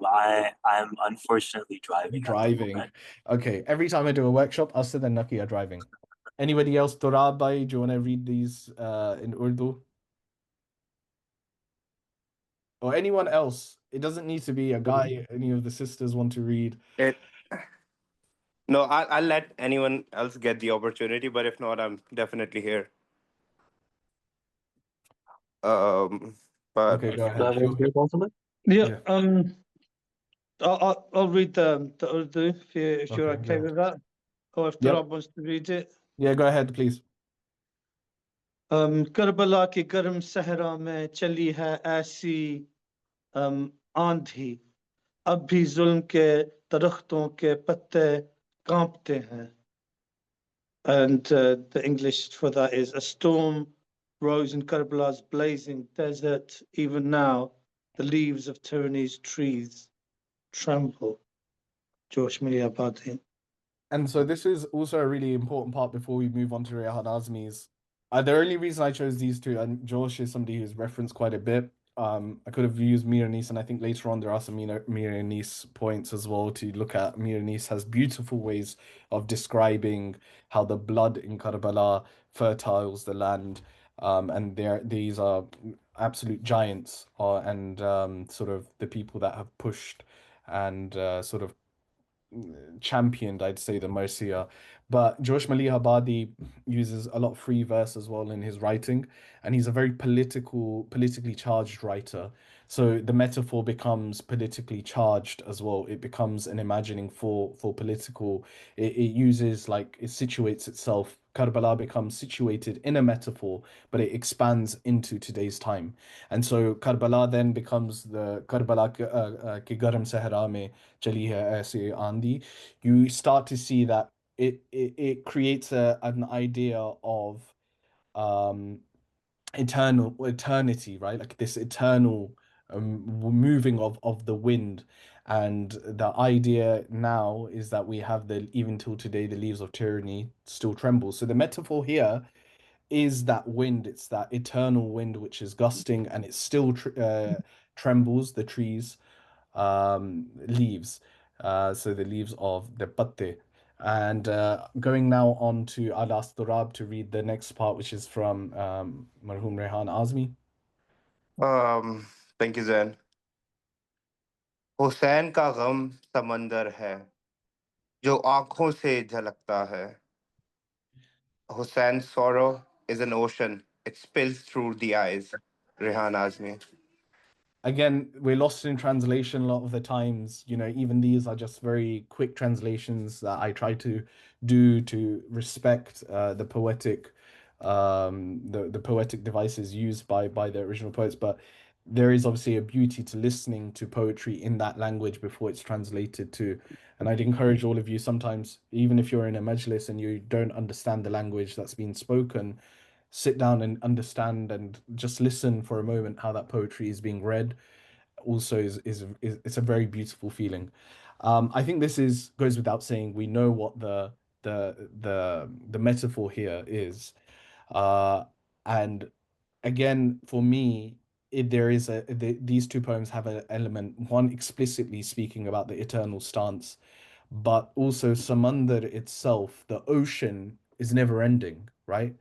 Speaker 7: I'm unfortunately driving at the
Speaker 2: Driving.
Speaker 7: moment.
Speaker 2: Okay, every time I do a workshop, Asad and Naki are driving. Anybody else, Turab, bhai, do you want to read these in Urdu? Or anyone else? It doesn't need to be a guy. Any of the sisters want to read.
Speaker 6: It no, I'll let anyone else get the opportunity, but if not, I'm definitely here. But
Speaker 2: Okay, go
Speaker 3: Do I
Speaker 2: ahead.
Speaker 3: have anything possible?
Speaker 4: Yeah,
Speaker 2: Yeah.
Speaker 4: I'll read the Urdu if you're
Speaker 2: Okay, go
Speaker 4: okay
Speaker 2: ahead.
Speaker 4: with that, or if
Speaker 2: Yep.
Speaker 4: Turab wants to read it.
Speaker 2: Yeah, go ahead, please.
Speaker 4: Karbala के गर्म सहरा में चली है ऐसी आंधी, अब भी जुल्म के दरख्तों के पत्ते कांपते हैं. And the English for that is: a storm rose in Karbala's blazing desert. Even now, the leaves of tyranny's trees tremble. Josh Miliabadi.
Speaker 2: And so this is also a really important part before we move on to Riyad Azmi's. The only reason I chose these two, and Josh is somebody who's referenced quite a bit. I could have used Mir Anis, and I think later on there are some Mir Anis points as well to look at. Mir Anis has beautiful ways of describing how the blood in Karbala fertiles the land. And these are absolute giants, and sort of the people that have pushed and sort of championed, I'd say, the Marsiya. But Josh Mali Habadi uses a lot of free verse as well in his writing, and he's a very politically charged writer. So the metaphor becomes politically charged as well. It becomes an imagining for political. It uses like it situates itself. Karbala becomes situated in a metaphor, but it expands into today's time. And so Karbala then becomes the Karbala ke garam sahara mein chali hai aise aandi. You start to see that it creates an idea of um eternity, right? Like this eternal moving of the wind. And the idea now is that we have the even till today the leaves of tyranny still tremble. So the metaphor here is that wind. It's that eternal wind which is gusting and it still trembles the trees leaves. So the leaves of the patte. And going now on to I'll ask Turab to read the next part, which is from Marhum Rehan Azmi.
Speaker 6: Thank you, Zain. Hussain का गम समंदर है जो आंखों से झलकता है. Hussein's sorrow is an ocean. It spills through the eyes. Rehan Azmi.
Speaker 2: Again, we're lost in translation a lot of the times. You know, even these are just very quick translations that I try to do to respect the poetic the poetic devices used by the original poets. But there is obviously a beauty to listening to poetry in that language before it's translated to. And I'd encourage all of you sometimes, even if you're in a majlis and you don't understand the language that's being spoken, sit down and understand and just listen for a moment how that poetry is being read. Also is it's a very beautiful feeling. I think this is goes without saying. We know what the metaphor here is, and again, for me, there is these two poems have an element, one explicitly speaking about the eternal stance, but also Samandar itself, the ocean is never ending, right?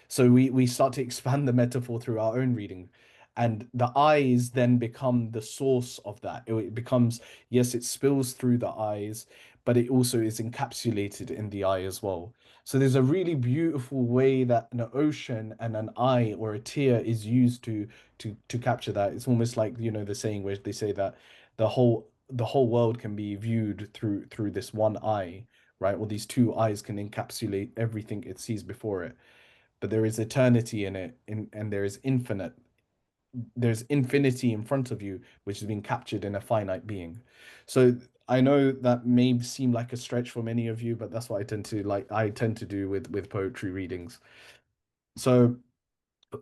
Speaker 2: So we start to expand the metaphor through our own reading. And the eyes then become the source of that. It becomes, yes, it spills through the eyes, but it also is encapsulated in the eye as well. So there's a really beautiful way that an ocean and an eye or a tear is used to capture that. It's almost like, you know, the saying where they say that the whole world can be viewed through this one eye, right? Or these two eyes can encapsulate everything it sees before it. But there is eternity in it, and there's infinity in front of you, which is being captured in a finite being. So I know that may seem like a stretch for many of you, but that's what I tend to do with poetry readings. So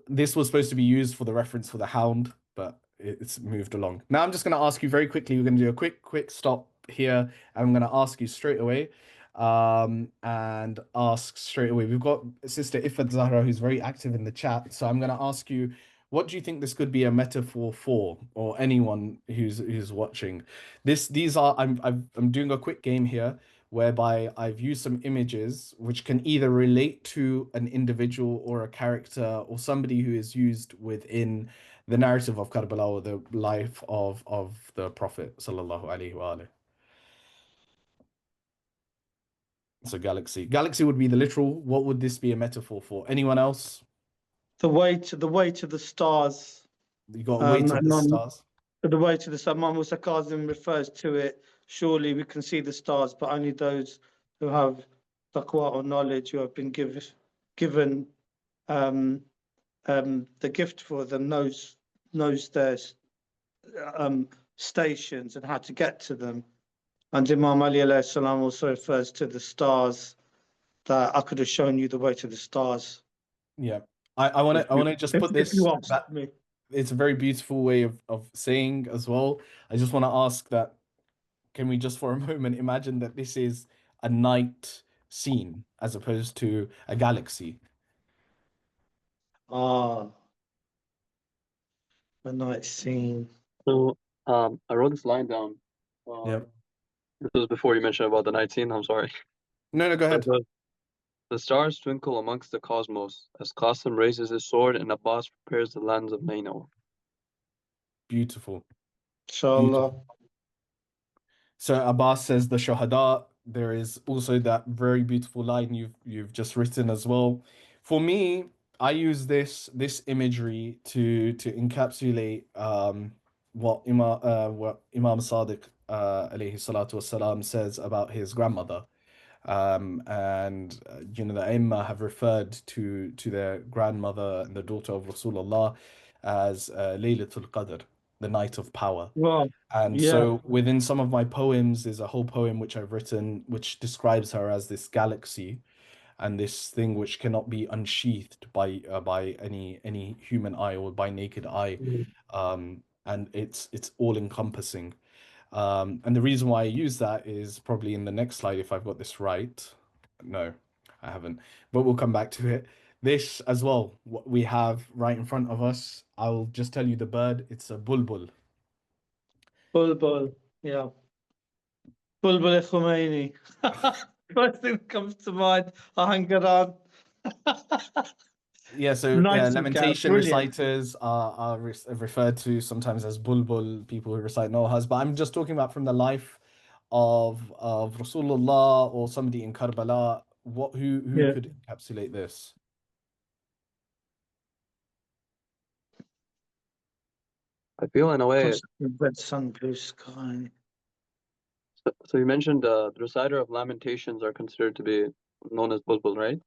Speaker 2: this was supposed to be used for the reference for the hound, but it's moved along. Now I'm just going to ask you very quickly. We're going to do a quick stop here. I'm going to ask you straight away, and ask straight away. We've got Sister Ifat Zahra who's very active in the chat. So I'm going to ask you, what do you think this could be a metaphor for, or anyone who's watching? These are I'm doing a quick game here whereby I've used some images which can either relate to an individual or a character or somebody who is used within the narrative of Karbala or the life of the Prophet sallallahu alaihi wasallam. So galaxy would be the literal. What would this be a metaphor for? Anyone else?
Speaker 4: The way to the stars.
Speaker 2: You got a way to the stars.
Speaker 4: The way to the sun. Imam Musa Kazim refers to it. Surely we can see the stars, but only those who have taqwa or knowledge, who have been given the gift for them, knows their stations and how to get to them. And Imam Ali alayhi salam also refers to the stars, that I could have shown you the way to the stars.
Speaker 2: Yeah. I want to just put
Speaker 4: If
Speaker 2: this
Speaker 4: you asked
Speaker 2: that
Speaker 4: me.
Speaker 2: it's a very beautiful way of saying as well. I just want to ask that, can we just for a moment imagine that this is a night scene as opposed to a galaxy?
Speaker 4: Ah, a night scene.
Speaker 3: So, I wrote this line down.
Speaker 2: Yeah.
Speaker 3: This was before you mentioned about the 19. I'm sorry.
Speaker 2: No, go ahead.
Speaker 3: The stars twinkle amongst the cosmos as Qasim raises his sword and Abbas prepares the lands of Naino.
Speaker 2: Beautiful.
Speaker 4: Inshallah.
Speaker 2: So Abbas says the Shahada. There is also that very beautiful line you've just written as well. For me, I use this imagery to encapsulate what Imam Sadiq alayhi salatu wasalam says about his grandmother. And you know, the Imma have referred to their grandmother and the daughter of Rasulullah as Laylatul Qadr, the night of power.
Speaker 4: Well,
Speaker 2: And
Speaker 4: yeah.
Speaker 2: so within some of my poems, there's a whole poem which I've written which describes her as this galaxy and this thing which cannot be unsheathed by any human eye or by naked eye. And it's all encompassing. And the reason why I use that is probably in the next slide, if I've got this right. No, I haven't, but we'll come back to it. This as well, what we have right in front of us, I'll just tell you the bird. It's a bulbul.
Speaker 4: Bulbul, yeah. Bulbul Khomeini. First thing that comes to mind, Ahangaran.
Speaker 2: Yeah, so
Speaker 4: Nice, Cal.
Speaker 2: lamentation
Speaker 4: Brilliant.
Speaker 2: reciters are referred to sometimes as bulbul, people who recite nohas. But I'm just talking about from the life of Rasulullah or somebody in Karbala. Who
Speaker 4: Yeah.
Speaker 2: could encapsulate this?
Speaker 3: I feel in a way.
Speaker 4: Concept of red sun, blue sky.
Speaker 3: So you mentioned the reciter of Lamentations are considered to be known as Bulbul, right?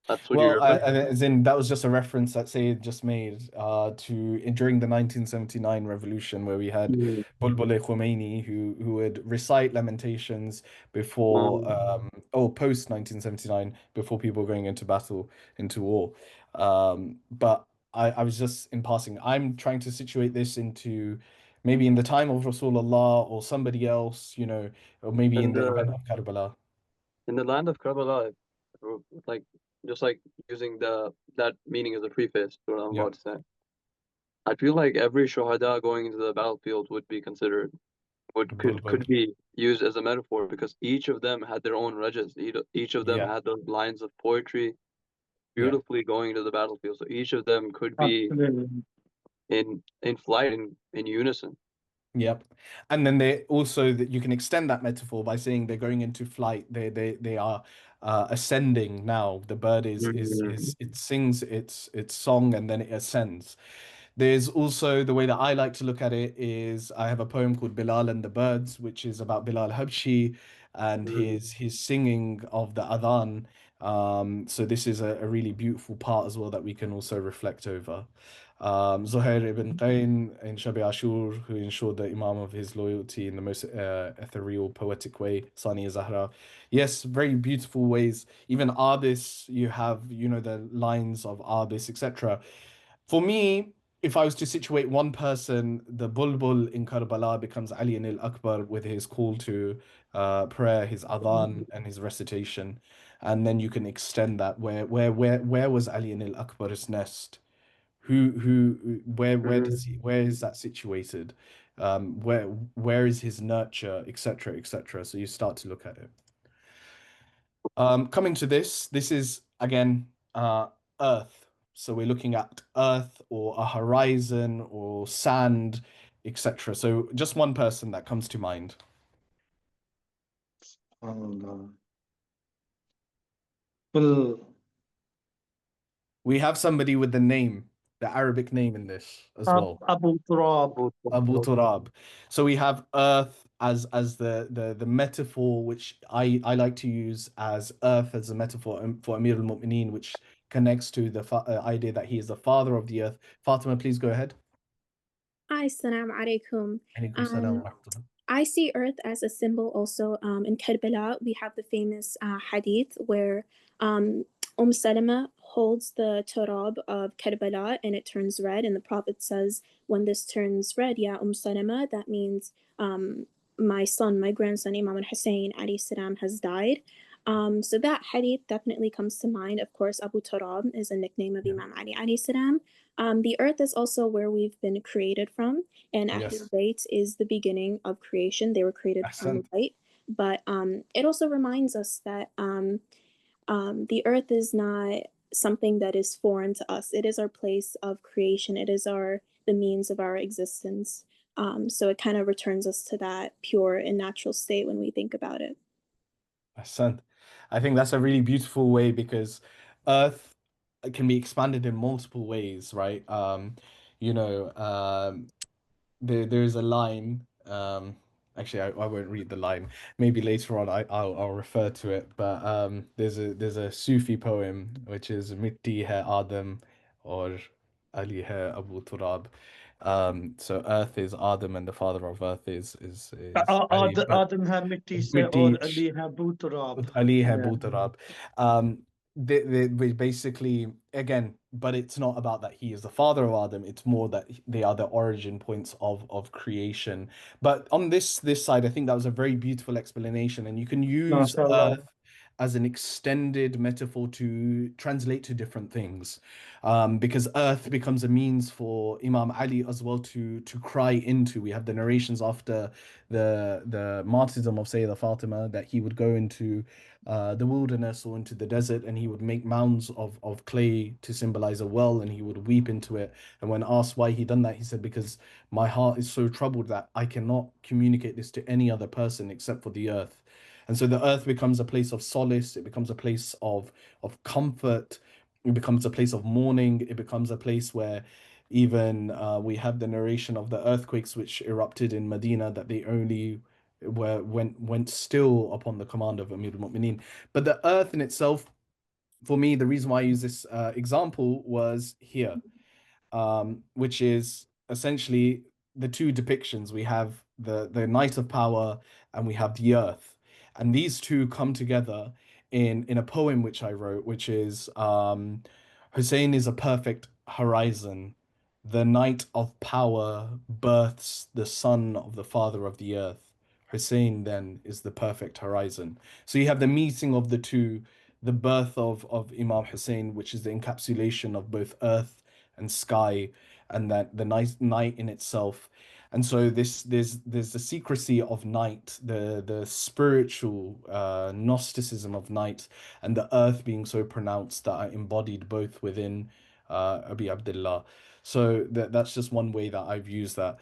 Speaker 3: That's what
Speaker 2: Well,
Speaker 3: you're referring
Speaker 2: as in that was just a reference that Sayyid just made during the 1979 revolution where we had
Speaker 3: to.
Speaker 2: Bulbul Khomeini who would recite lamentations before post 1979 before people were going into battle into war. But I was just in passing. I'm trying to situate this into maybe in the time of Rasulullah or somebody else, or maybe in
Speaker 3: And
Speaker 2: the event of Karbala.
Speaker 3: in the land of Karbala, like just like using that meaning as a preface to what I'm
Speaker 2: Yeah.
Speaker 3: about to say. I feel like every shuhada going into the battlefield would be considered
Speaker 2: Bulbul.
Speaker 3: could be used as a metaphor because each of them had their own rajas. Each of them
Speaker 2: Yeah.
Speaker 3: had those lines of poetry
Speaker 2: Yeah.
Speaker 3: beautifully going into the battlefield. So each of them could be
Speaker 4: Absolutely.
Speaker 3: in flight in unison.
Speaker 2: Yep. And then they also that you can extend that metaphor by saying they're going into flight. They are ascending now. The bird is it sings its song and then it ascends. There's also the way that I like to look at it is I have a poem called Bilal and the Birds, which is about Bilal Habshi and his singing of the adhan. So this is a really beautiful part as well that we can also reflect over. Zuhair ibn Qayn in Shabi Ashur, who ensured the Imam of his loyalty in the most ethereal, poetic way, Sani Zahra. Yes, very beautiful ways. Even Arbis, you have, the lines of Arbis, etc. For me, if I was to situate one person, the Bulbul in Karbala becomes Ali al-Akbar with his call to prayer, his adhan, and his recitation. And then you can extend that. Where was Ali al-Akbar's nest? Where is that situated? Where is his nurture, etc., etc. So you start to look at it. Coming to this is again Earth. So we're looking at Earth or a horizon or sand, etc. So just one person that comes to mind.
Speaker 4: Oh, well,
Speaker 2: We have somebody with the name, the Arabic name in this as well.
Speaker 4: Abu Turab.
Speaker 2: Abu Turab. So we have Earth as the metaphor, which I like to use as Earth as a metaphor for Amir al-Mu'mineen, which connects to the idea that he is the father of the earth. Fatima, please go ahead.
Speaker 8: Hi, Assalamu alaikum.
Speaker 2: Alaikum salam wa rahmatullah.
Speaker 8: I see Earth as a symbol also. In Karbala, we have the famous hadith where Salama holds the turab of Karbala and it turns red. And the Prophet says, when this turns red, Ya Salama, that means my son, my grandson, Imam al-Hussein alayhi salam, has died. So that hadith definitely comes to mind. Of course, Abu Turab is a nickname of Imam Ali alayhi salam. The earth is also where we've been created from, and Ahlul Bayt is the beginning of creation. They were created from light. But it also reminds us that the earth is not something that is foreign to us. It is our place of creation. It is the means of our existence. So it kind of returns us to that pure and natural state when we think about it.
Speaker 2: Ahsan. I think that's a really beautiful way because Earth can be expanded in multiple ways, right? There's a line. Actually, I won't read the line. Maybe later on I'll refer to it. But there's a Sufi poem which is Mitti hai Adam or Ali hai Abu Turab. So Earth is Adam and the father of Earth is Ali. But
Speaker 4: Adam hai mitti se aur
Speaker 2: Mitti
Speaker 4: Ali hai Abu Turab.
Speaker 2: Ali hai
Speaker 4: Yeah.
Speaker 2: Abu Turab. We basically again, but it's not about that he is the father of Adam. It's more that they are the origin points of creation. But on this side, I think that was a very beautiful explanation, and you can use
Speaker 4: MashaAllah.
Speaker 2: Earth as an extended metaphor to translate to different things, because earth becomes a means for Imam Ali as well to cry into. We have the narrations after the martyrdom of Sayyidah Fatima that he would go into the wilderness or into the desert, and he would make mounds of clay to symbolize a well, and he would weep into it. And when asked why he done that, he said, because my heart is so troubled that I cannot communicate this to any other person except for the earth. And so the earth becomes a place of solace, it becomes a place of comfort, it becomes a place of mourning, it becomes a place where even we have the narration of the earthquakes which erupted in Medina, that they only went still upon the command of Amir al-Mu'mineen. But the earth in itself, for me, the reason why I use this example was here, which is essentially the two depictions. We have the Night of Power and we have the Earth, and these two come together in a poem which I wrote, which is Hussein is a perfect horizon. The night of power births the son of the father of the earth. Hussein then is the perfect horizon. So you have the meeting of the two, the birth of Imam Hussein, which is the encapsulation of both earth and sky, and that the night in itself. And so there's the secrecy of night, the spiritual Gnosticism of night, and the earth being so pronounced that are embodied both within Abi Abdullah. So that's just one way that I've used that.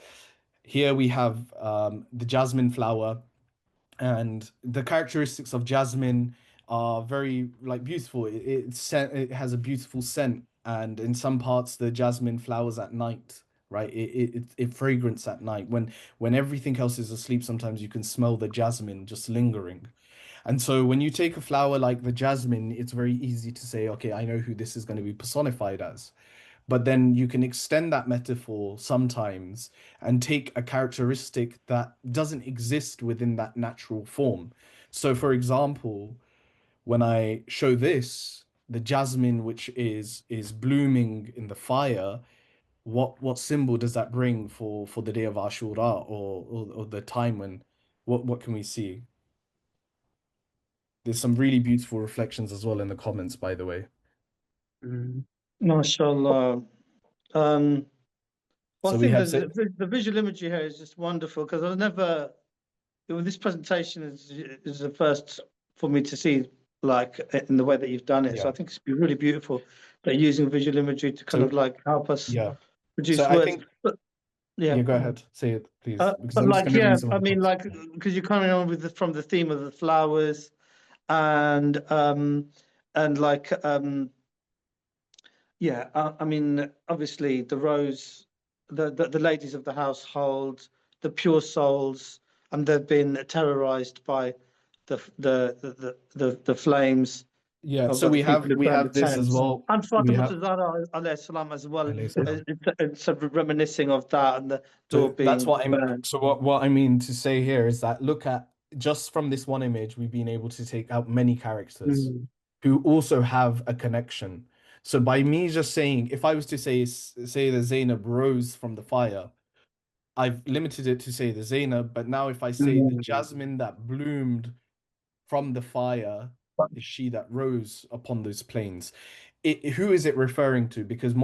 Speaker 2: Here we have the jasmine flower, and the characteristics of jasmine are very like beautiful. It has a beautiful scent, and in some parts the jasmine flowers at night, right? It fragrance at night when everything else is asleep. Sometimes you can smell the jasmine just lingering. And so when you take a flower like the jasmine, it's very easy to say, okay, I know who this is going to be personified as. But then you can extend that metaphor sometimes and take a characteristic that doesn't exist within that natural form. So, for example, when I show this, the jasmine which is blooming in the fire, what symbol does that bring for the day of Ashura, or the time when what can we see? There's some really beautiful reflections as well in the comments, by the way.
Speaker 4: MashaAllah. Well,
Speaker 2: So
Speaker 4: I
Speaker 2: we
Speaker 4: think
Speaker 2: have
Speaker 4: the visual imagery here is just wonderful, because I've never, this presentation is the first for me to see, like in the way that you've done it. So
Speaker 2: yeah.
Speaker 4: I think it's really beautiful that you're using visual imagery to kind
Speaker 2: So
Speaker 4: of like help us
Speaker 2: yeah.
Speaker 4: produce
Speaker 2: So I
Speaker 4: words.
Speaker 2: think
Speaker 4: But yeah,
Speaker 2: yeah, go ahead. Say it, please. Because
Speaker 4: but
Speaker 2: I'm just
Speaker 4: like
Speaker 2: going to
Speaker 4: yeah,
Speaker 2: read some of
Speaker 4: I
Speaker 2: the
Speaker 4: mean,
Speaker 2: comments.
Speaker 4: like because you're coming on with from the theme of the flowers, and like yeah, I mean, obviously the rose, the ladies of the household, the pure souls, and they've been terrorized by the flames
Speaker 2: Yeah,
Speaker 4: of
Speaker 2: so
Speaker 4: the people who
Speaker 2: we
Speaker 4: burned the
Speaker 2: have this as
Speaker 4: tents.
Speaker 2: well.
Speaker 4: And
Speaker 2: We
Speaker 4: Fatima
Speaker 2: have
Speaker 4: Zahra alayhi salam as well.
Speaker 2: alayhi salam.
Speaker 4: It's sort of reminiscing of that, and the door
Speaker 2: So that's
Speaker 4: being
Speaker 2: what I'm
Speaker 4: burned.
Speaker 2: so what I mean to say here is that look at just from this one image, we've been able to take out many characters
Speaker 4: Mm.
Speaker 2: who also have a connection. So by me just saying, if I was to say that Zainab rose from the fire, I've limited it to say the Zainab, but now if I say the jasmine that bloomed from the fire is she that rose upon those plains. Who is it referring to? Because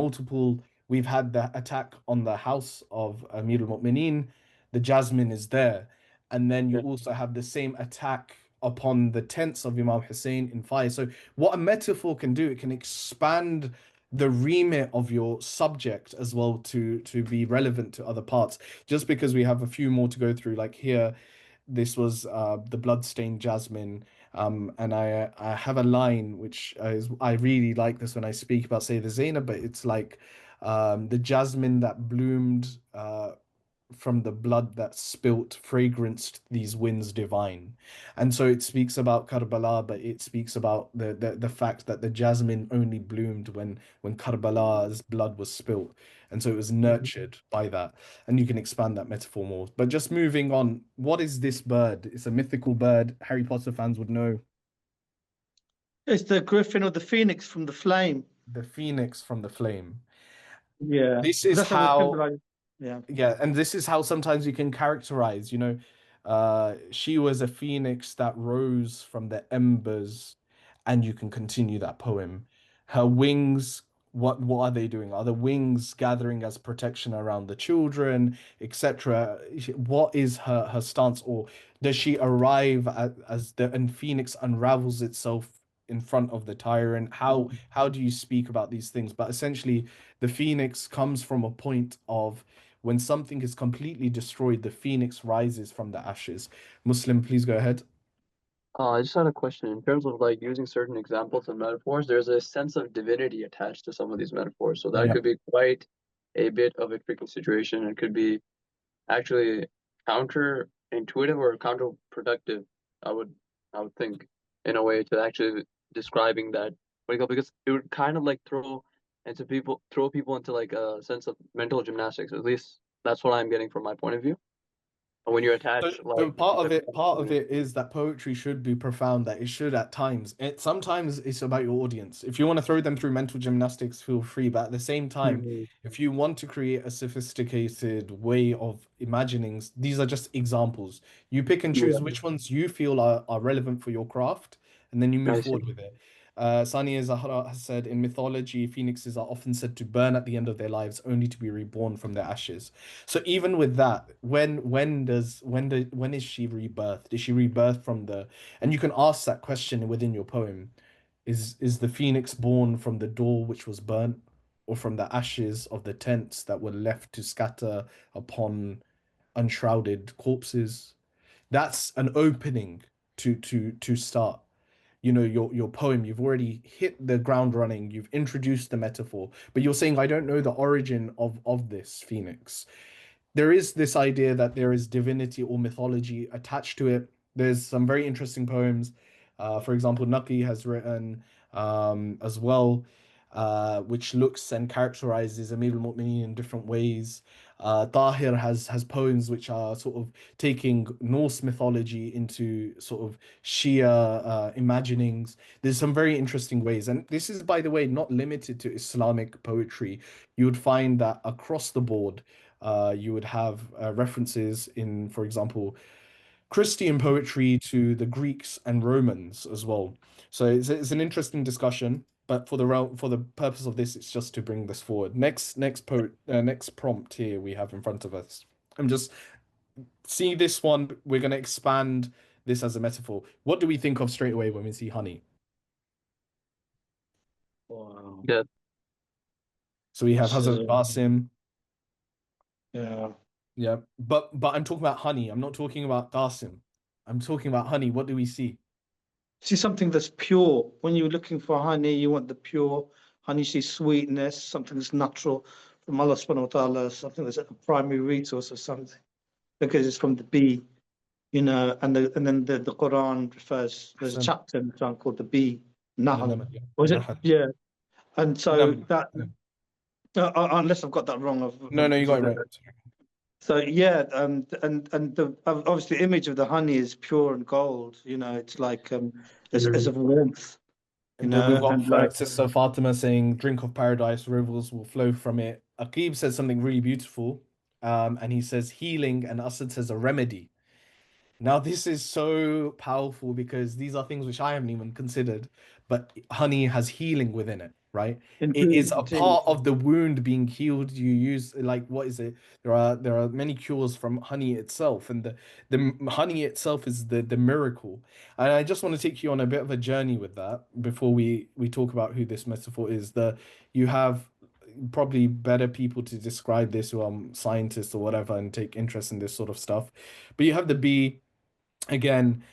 Speaker 2: we've had the attack on the house of Amir al-Mu'mineen, the jasmine is there. And then you also have the same attack upon the tents of Imam Hussein in fire. So what a metaphor can do, it can expand the remit of your subject as well to be relevant to other parts. Just because we have a few more to go through, like here, this was the bloodstained jasmine. And I have a line which I really like this when I speak about say the Zainab, but it's like the jasmine that bloomed from the blood that spilt fragranced these winds divine. And so it speaks about Karbala, but it speaks about the fact that the jasmine only bloomed when Karbala's blood was spilt. And so it was nurtured by that. And you can expand that metaphor more. But just moving on, what is this bird? It's a mythical bird. Harry Potter fans would know.
Speaker 4: It's the griffin or the phoenix from the flame.
Speaker 2: The phoenix from the flame.
Speaker 4: Yeah,
Speaker 2: This is
Speaker 4: that's how we
Speaker 2: how
Speaker 4: symbolize. Yeah.
Speaker 2: Yeah, and this is how sometimes you can characterize, she was a phoenix that rose from the embers and you can continue that poem. Her wings, what are they doing? Are the wings gathering as protection around the children, etc.? What is her stance, or does she arrive as the and Phoenix unravels itself in front of the tyrant? How do you speak about these things? But essentially, the Phoenix comes from a point of when something is completely destroyed, the Phoenix rises from the ashes. Muslim, please go ahead.
Speaker 3: I just had a question. In terms of like using certain examples and metaphors, there's a sense of divinity attached to some of these metaphors. So that
Speaker 2: Yeah.
Speaker 3: could be quite a bit of a tricky situation. It could be actually counterintuitive or counterproductive, I would I would think, in a way to actually describing that what do you call, because it would kind of like throw people into like a sense of mental gymnastics. At least that's what I'm getting from my point of view. When you
Speaker 2: So,
Speaker 3: attach
Speaker 2: so
Speaker 3: like
Speaker 2: part of it is that poetry should be profound, that it should at times. Sometimes it's about your audience. If you want to throw them through mental gymnastics, feel free. But at the same time,
Speaker 3: Mhm.
Speaker 2: if you want to create a sophisticated way of imagining, these are just examples. You pick and choose
Speaker 3: Yeah,
Speaker 2: which ones you feel are relevant for your craft, and then you move
Speaker 3: I see.
Speaker 2: forward with it. Sania Zahra has said, in mythology, phoenixes are often said to burn at the end of their lives, only to be reborn from their ashes. So even with that, when is she rebirthed? Is she rebirthed from the? And you can ask that question within your poem. Is the phoenix born from the door which was burnt, or from the ashes of the tents that were left to scatter upon unshrouded corpses? That's an opening to start. Your poem, you've already hit the ground running, you've introduced the metaphor, but you're saying, I don't know the origin of this phoenix. There is this idea that there is divinity or mythology attached to it. There's some very interesting poems. For example, Naqi has written as well, which looks and characterizes Amir al-Mu'mineen in different ways. Tahir has poems which are sort of taking Norse mythology into sort of Shia imaginings. There's some very interesting ways. And this is, by the way, not limited to Islamic poetry. You would find that across the board, you would have references in, for example, Christian poetry to the Greeks and Romans as well. So it's an interesting discussion, but for the purpose of this, it's just to bring this forward. Next prompt here we have in front of us. I'm just see this one. We're going to expand this as a metaphor. What do we think of straight away when we see honey?
Speaker 4: Wow.
Speaker 3: Yeah,
Speaker 2: So we have
Speaker 4: This is
Speaker 2: Hazrat Qasim.
Speaker 4: yeah.
Speaker 2: Yeah, but I'm talking about honey. I'm not talking about Qasim. I'm talking about honey. What do we see?
Speaker 4: See something that's pure. When you're looking for honey, you want the pure honey. You see sweetness, something that's natural from Allah subhanahu wa ta'ala, something that's a primary resource or something, because it's from the bee, and then the Quran refers, there's a
Speaker 2: Ahsan.
Speaker 4: chapter in the Quran called the bee, Nahl.
Speaker 2: Yeah.
Speaker 4: Was it?
Speaker 2: Nahal.
Speaker 4: Yeah. And so
Speaker 2: Nam.
Speaker 4: that,
Speaker 2: Yeah.
Speaker 4: unless I've got that wrong,
Speaker 2: No, you got it right.
Speaker 4: so yeah, and the obviously the image of the honey is pure and gold. It's like as of warmth.
Speaker 2: And then we've got
Speaker 4: And like
Speaker 2: Sister Fatima saying, "Drink of paradise, rivers will flow from it." Aqib says something really beautiful, and he says healing, and Asad says a remedy. Now, this is so powerful because these are things which I haven't even considered, but honey has healing within it, right? It is a
Speaker 4: indeed,
Speaker 2: part of the wound being healed. You use like what is it? There are many cures from honey itself, and the honey itself is the miracle. And I just want to take you on a bit of a journey with that before we talk about who this metaphor is. You have probably better people to describe this who are scientists or whatever and take interest in this sort of stuff. But you have the bee again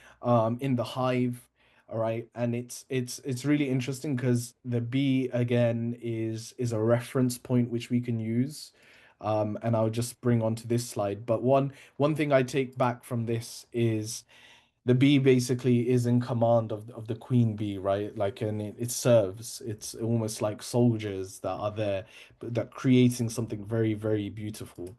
Speaker 2: in the hive, all right, and it's really interesting because the bee again is a reference point which we can use, and I'll just bring onto this slide. But one thing I take back from this is the bee basically is in command of the queen bee, right? Like, and it serves. It's almost like soldiers that are there, but that creating something very, very beautiful.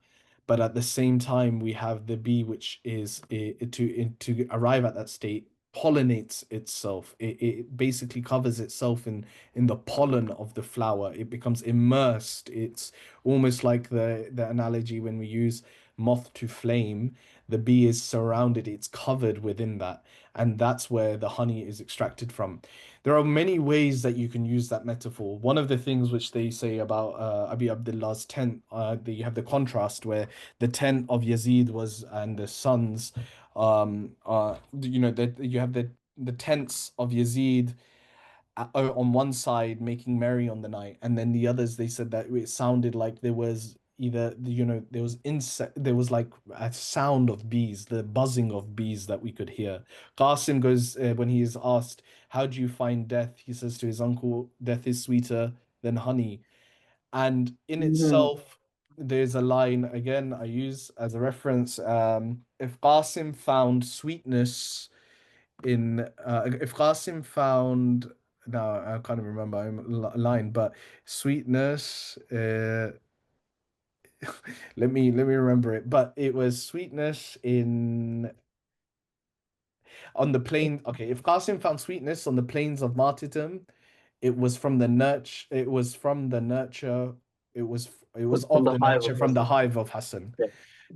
Speaker 2: But at the same time, we have the bee, which is to arrive at that state, pollinates itself. It basically covers itself in the pollen of the flower. It becomes immersed. It's almost like the analogy when we use moth to flame, the bee is surrounded, it's covered within that, and that's where the honey is extracted from. There are many ways that you can use that metaphor. One of the things which they say about Abi Abdullah's tent, you have the contrast where the tent of Yazid was and the sons, that you have the tents of Yazid on one side making merry on the night, and then the others they said that it sounded like there was either there was insect, there was like a sound of bees, the buzzing of bees that we could hear. Qasim goes when he is asked how do you find death, he says to his uncle, death is sweeter than honey. And in itself there's a line again I use as a reference. If Qasim found sweetness in if Qasim found, no, I can't remember line, but sweetness. Let me remember it. But it was sweetness in on the plain. Okay, if Qasim found sweetness on the plains of martyrdom, it was from the nurture. It was from the nurture. It was
Speaker 3: From
Speaker 2: of
Speaker 3: the
Speaker 2: the
Speaker 3: hive of
Speaker 2: nurture from the
Speaker 3: Hassan.
Speaker 2: hive of Hassan.
Speaker 3: Yeah.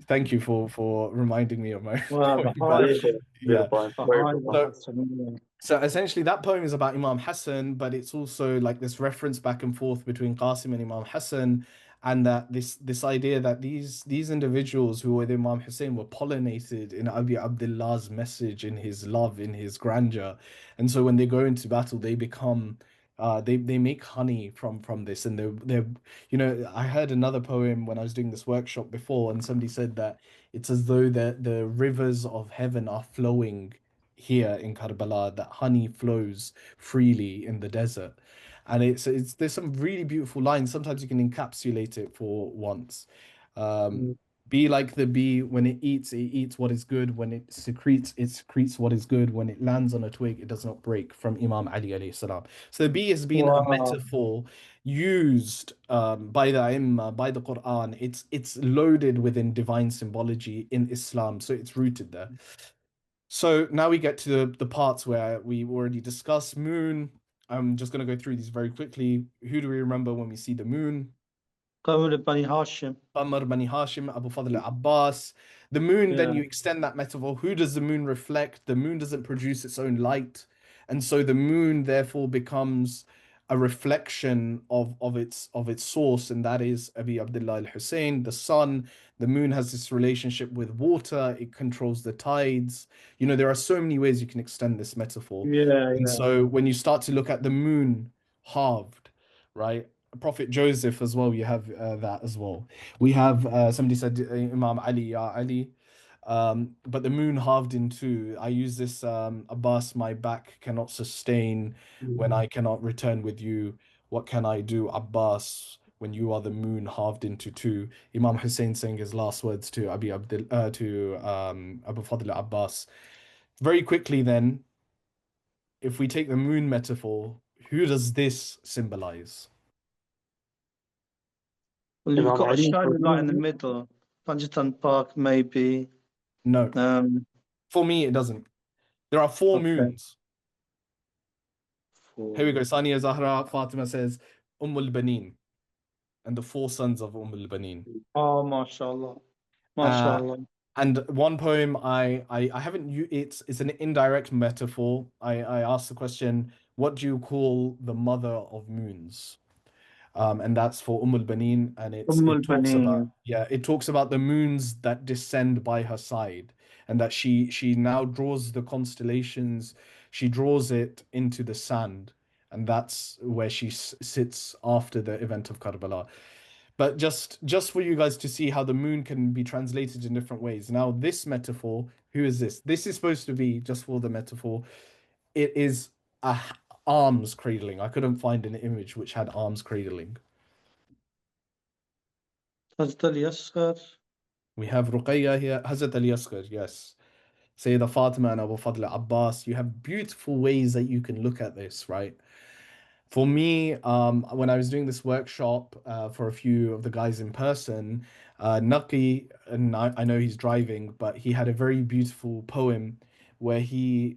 Speaker 2: Thank you for reminding me of my
Speaker 4: Wow, the
Speaker 2: point. But
Speaker 4: hive,
Speaker 2: yeah,
Speaker 3: Beautiful and
Speaker 4: the
Speaker 3: very
Speaker 4: hive of
Speaker 3: profound.
Speaker 2: so
Speaker 4: Hassan.
Speaker 2: So essentially, that poem is about Imam Hassan, but it's also like this reference back and forth between Qasim and Imam Hassan, and that this idea that these individuals who were with Imam Hussein were pollinated in Abi Abdullah's message, in his love, in his grandeur, and so when they go into battle, they become. They make honey from this, and they're I heard another poem when I was doing this workshop before, and somebody said that it's as though the rivers of heaven are flowing here in Karbala, that honey flows freely in the desert. And it's there's some really beautiful lines. Sometimes you can encapsulate it for once. Um,
Speaker 3: Mm.
Speaker 2: be like the bee, when it eats what is good. When it secretes what is good. When it lands on a twig, it does not break. From Imam Ali alayhi salam. So the bee has been a
Speaker 4: Wow.
Speaker 2: metaphor used by the Imam, by the Quran. It's loaded within divine symbology in Islam, so it's rooted there. So now we get to the parts where we already discussed moon. I'm just going to go through these very quickly. Who do we remember when we see the moon?
Speaker 4: Qamar Bani Hashim.
Speaker 2: Qamar Bani Hashim, Abu Fadl Abbas. The moon, then
Speaker 4: Yeah.
Speaker 2: you extend that metaphor. Who does the moon reflect? The moon doesn't produce its own light. And so the moon therefore becomes a reflection of its source, and that is Abi Abdullah al-Hussein, the sun. The moon has this relationship with water, it controls the tides. There are so many ways you can extend this metaphor.
Speaker 4: Yeah,
Speaker 2: And
Speaker 4: yeah.
Speaker 2: so when you start to look at the moon halved, right? Prophet Joseph as well, you have that as well. We have somebody said Imam Ali, Ya Ali. But the moon halved in two. I use this Abbas, my back cannot sustain when I cannot return with you. What can I do, Abbas, when you are the moon halved into two? Imam Hussein saying his last words to Abu Fadl Abbas. Very quickly then, if we take the moon metaphor, who does this symbolize?
Speaker 4: Well, you've
Speaker 3: Imam
Speaker 4: got a
Speaker 3: Ali.
Speaker 4: shadow light in the middle. Panjatan Park, maybe.
Speaker 2: No, for me, it doesn't. There are four
Speaker 4: Okay.
Speaker 2: moons. Here we go. Sania Zahra Fatima says, Ummul Banin, and the four sons of Ummul Banin.
Speaker 4: Oh, mashallah.
Speaker 2: Uh,
Speaker 4: Mashallah.
Speaker 2: and one poem I haven't it's an indirect metaphor. I asked the question, what do you call the mother of moons? And that's for Al Banin, and it talks about,
Speaker 4: Banin.
Speaker 2: yeah, it talks about the moons that descend by her side, and that she now draws the constellations, she draws it into the sand, and that's where she sits after the event of Karbala. But just for you guys to see how the moon can be translated in different ways. Now, this metaphor, who is this? This is supposed to be, just for the metaphor, it is a arms cradling. I couldn't find an image which had arms cradling.
Speaker 4: Hazrat Ali Asghar.
Speaker 2: We have Ruqayya here, Hazrat Ali Asghar, yes. Sayyida Fatima and Abu Fadl Abbas. You have beautiful ways that you can look at this, right? For me, when I was doing this workshop for a few of the guys in person, Naqi, and I know he's driving, but he had a very beautiful poem where he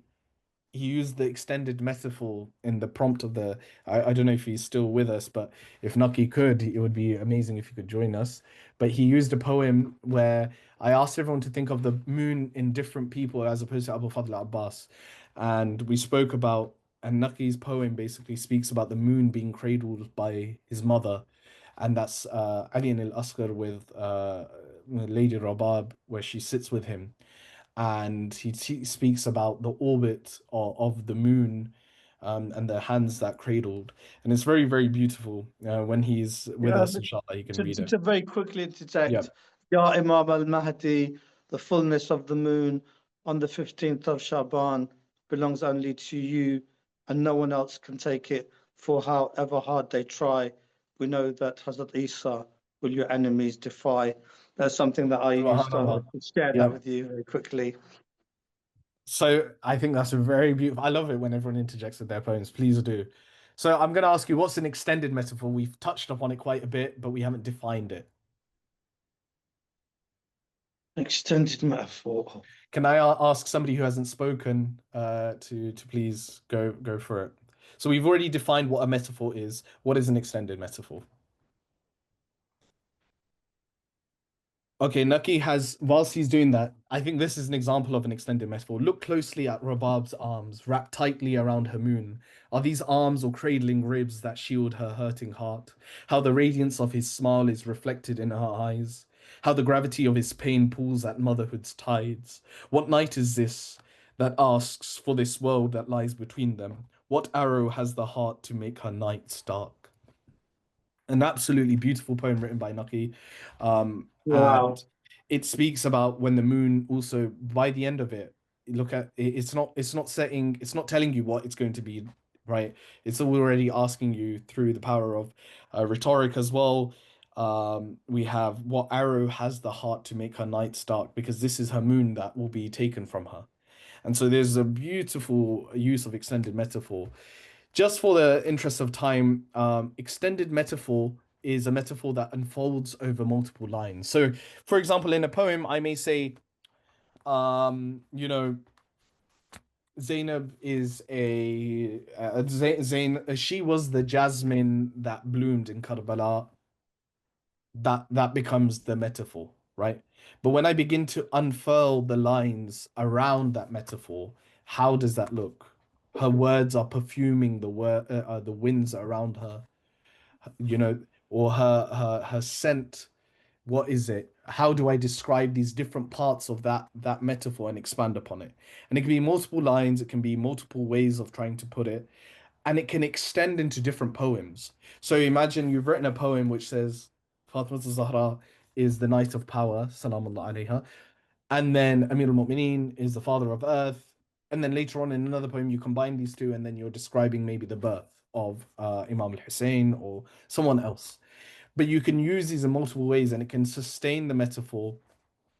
Speaker 2: he used the extended metaphor in the prompt of the. I don't know if he's still with us, but if Naki could, it would be amazing if he could join us. But he used a poem where I asked everyone to think of the moon in different people as opposed to Abu Fadl Abbas, and we spoke about. And Naki's poem basically speaks about the moon being cradled by his mother, and that's Ali al-Asghar with Lady Rabab, where she sits with him, and he speaks about the orbit of the moon, and the hands that cradled, and it's very, very beautiful. When he's with
Speaker 4: Yeah,
Speaker 2: us, inshallah, he can read it.
Speaker 4: to very quickly
Speaker 2: Yeah.
Speaker 4: interject, Ya Imam al-Mahdi, the fullness of the moon on the 15th of Shaban belongs only to you, and no one else can take it, for however hard they try, we know that Hazrat Isa will your enemies defy. That's something that I used to
Speaker 2: Subhanallah.
Speaker 4: share that
Speaker 2: Yeah.
Speaker 4: with you very quickly.
Speaker 2: So I think that's a very beautiful. I love it when everyone interjects with their poems. Please do. So I'm going to ask you, what's an extended metaphor? We've touched upon it quite a bit, but we haven't defined it.
Speaker 4: Extended metaphor.
Speaker 2: Can I ask somebody who hasn't spoken to please go for it? So we've already defined what a metaphor is. What is an extended metaphor? Okay, Naki has, whilst he's doing that, I think this is an example of an extended metaphor. Look closely at Rabab's arms, wrapped tightly around her moon. Are these arms or cradling ribs that shield her hurting heart? How the radiance of his smile is reflected in her eyes? How the gravity of his pain pulls at motherhood's tides? What night is this that asks for this world that lies between them? What arrow has the heart to make her nights dark? An absolutely beautiful poem written by Naki.
Speaker 4: Wow.
Speaker 2: And it speaks about when the moon also, by the end of it, look at it's not setting, it's not telling you what it's going to be, right? It's already asking you through the power of rhetoric as well. We have what arrow has the heart to make her nights dark, because this is her moon that will be taken from her. And so there's a beautiful use of extended metaphor. Just for the interest of time, extended metaphor is a metaphor that unfolds over multiple lines. So, for example, in a poem, I may say, you know, Zainab is she was the jasmine that bloomed in Karbala. That becomes the metaphor, right? But when I begin to unfurl the lines around that metaphor, how does that look? Her words are perfuming the winds around her, you know, or her scent. What is it? How do I describe these different parts of that metaphor and expand upon it? And it can be multiple lines, it can be multiple ways of trying to put it, and it can extend into different poems. So imagine you've written a poem which says Fatima Zahra is the night of power, salamullah alayha, and then Amir al-Mu'mineen is the father of earth, and then later on in another poem you combine these two, and then you're describing maybe the birth of Imam al-Hussein or someone else. But you can use these in multiple ways, and it can sustain the metaphor,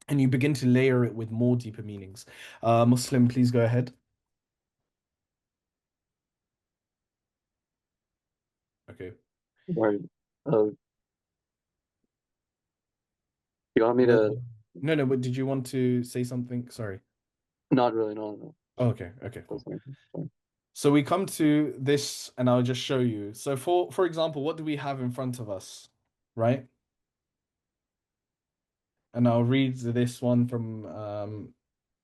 Speaker 2: and you begin to layer it with more deeper meanings. Muslim, please go ahead. Okay.
Speaker 3: Right. You want me to?
Speaker 2: No, but did you want to say something? Sorry.
Speaker 3: Not really. No.
Speaker 2: Oh, okay, cool.
Speaker 3: Sorry.
Speaker 2: So we come to this, and I'll just show you. So for example, what do we have in front of us, right? And I'll read this one from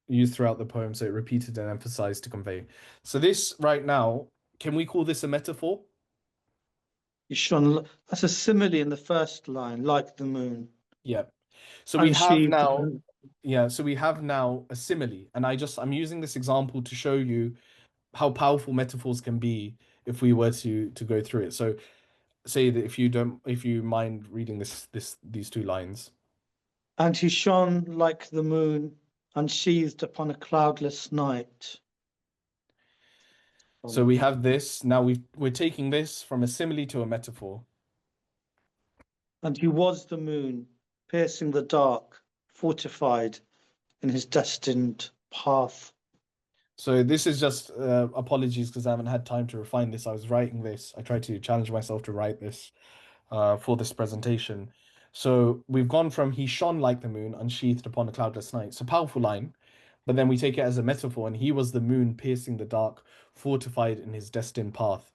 Speaker 2: used throughout the poem, so it repeated and emphasized to convey. So this right now, can we call this a metaphor?
Speaker 4: That's a simile in the first line, like the moon.
Speaker 2: Yeah. So we have
Speaker 4: Unsheathed.
Speaker 2: now, yeah, so we have now a simile, and I'm using this example to show you how powerful metaphors can be if we were to go through it. So say that if you mind reading these two lines.
Speaker 4: And he shone like the moon, unsheathed upon a cloudless night.
Speaker 2: So we have this. Now we're taking this from a simile to a metaphor.
Speaker 4: And he was the moon, piercing the dark, fortified in his destined path.
Speaker 2: So this is just apologies because I haven't had time to refine this. I was writing this. I tried to challenge myself to write this for this presentation. So we've gone from he shone like the moon, unsheathed upon a cloudless night. It's a powerful line. But then we take it as a metaphor, and he was the moon piercing the dark, fortified in his destined path.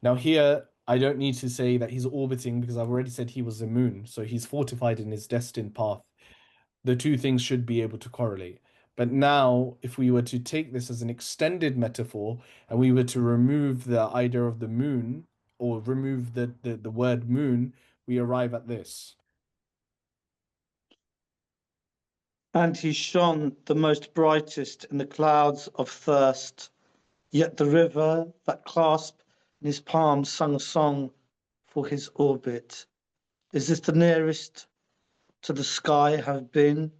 Speaker 2: Now, here, I don't need to say that he's orbiting because I've already said he was the moon. So he's fortified in his destined path. The two things should be able to correlate. But now, if we were to take this as an extended metaphor and we were to remove the idea of the moon or remove the word moon, we arrive at this.
Speaker 4: And he shone the most brightest in the clouds of thirst. Yet the river that clasped in his palms sung a song for his orbit. Is this the nearest to the sky have been?